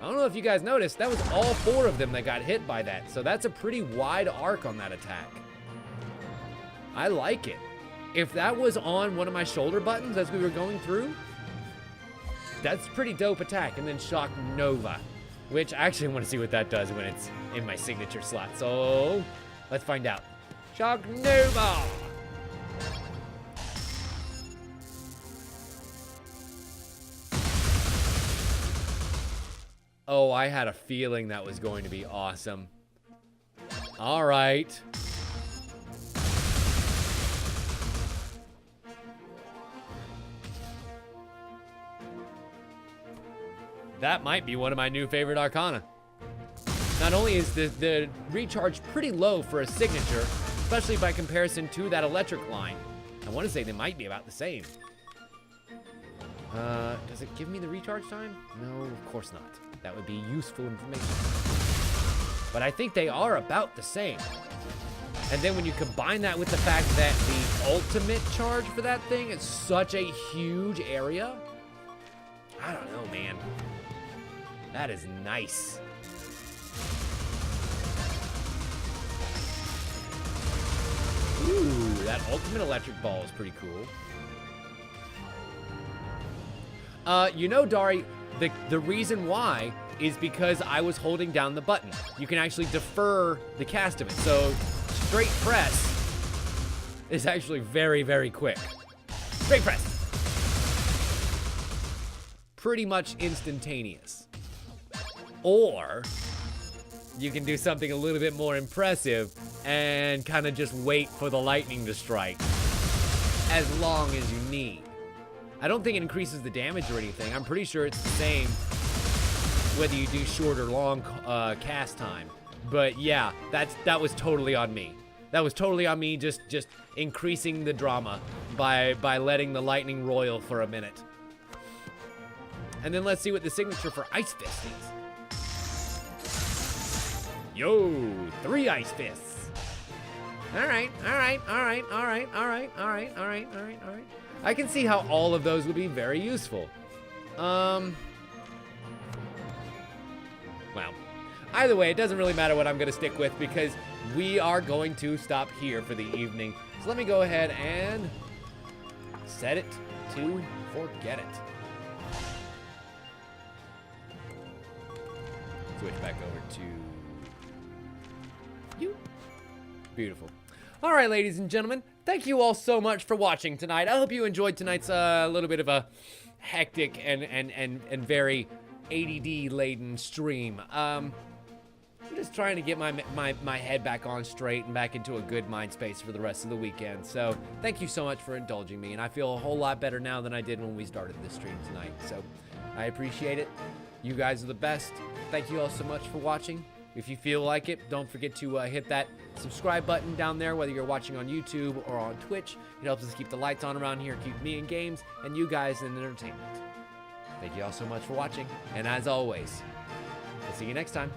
I don't know if you guys noticed, that was all 4 of them that got hit by that. So that's a pretty wide arc on that attack. I like it. If that was on one of my shoulder buttons as we were going through, that's a pretty dope attack. And then Shock Nova, which I actually want to see what that does when it's in my signature slot. So let's find out. Shock Nova! Oh, I had a feeling that was going to be awesome. All right. That might be one of my new favorite Arcana. Not only is the recharge pretty low for a signature, especially by comparison to that electric line. I want to say they might be about the same. Does it give me the recharge time? No, of course not. That would be useful information. But I think they are about the same. And then when you combine that with the fact that the ultimate charge for that thing is such a huge area, I don't know, man. That is nice. Ooh, that ultimate electric ball is pretty cool. You know, Dari, the reason why is because I was holding down the button. You can actually defer the cast of it. So straight press is actually very, very quick. Straight press. Pretty much instantaneous. Or you can do something a little bit more impressive and kind of just wait for the lightning to strike as long as you need. I don't think it increases the damage or anything. I'm pretty sure it's the same whether you do short or long cast time. But yeah, that was totally on me. That was totally on me, just increasing the drama by letting the lightning roil for a minute. And then let's see what the signature for Ice Fist is. Yo, 3 Ice Fists. All right. I can see how all of those would be very useful. Well, either way, it doesn't really matter what I'm going to stick with because we are going to stop here for the evening. So let me go ahead and set it to forget it. Switch back over to you. Beautiful. All right, ladies and gentlemen, thank you all so much for watching tonight. I hope you enjoyed tonight's little bit of a hectic and very ADD-laden stream. I'm just trying to get my head back on straight and back into a good mind space for the rest of the weekend. So thank you so much for indulging me, and I feel a whole lot better now than I did when we started this stream tonight. So I appreciate it. You guys are the best. Thank you all so much for watching. If you feel like it, don't forget to hit that subscribe button down there, whether you're watching on YouTube or on Twitch. It helps us keep the lights on around here, keep me in games, and you guys in entertainment. Thank you all so much for watching, and as always, we'll see you next time.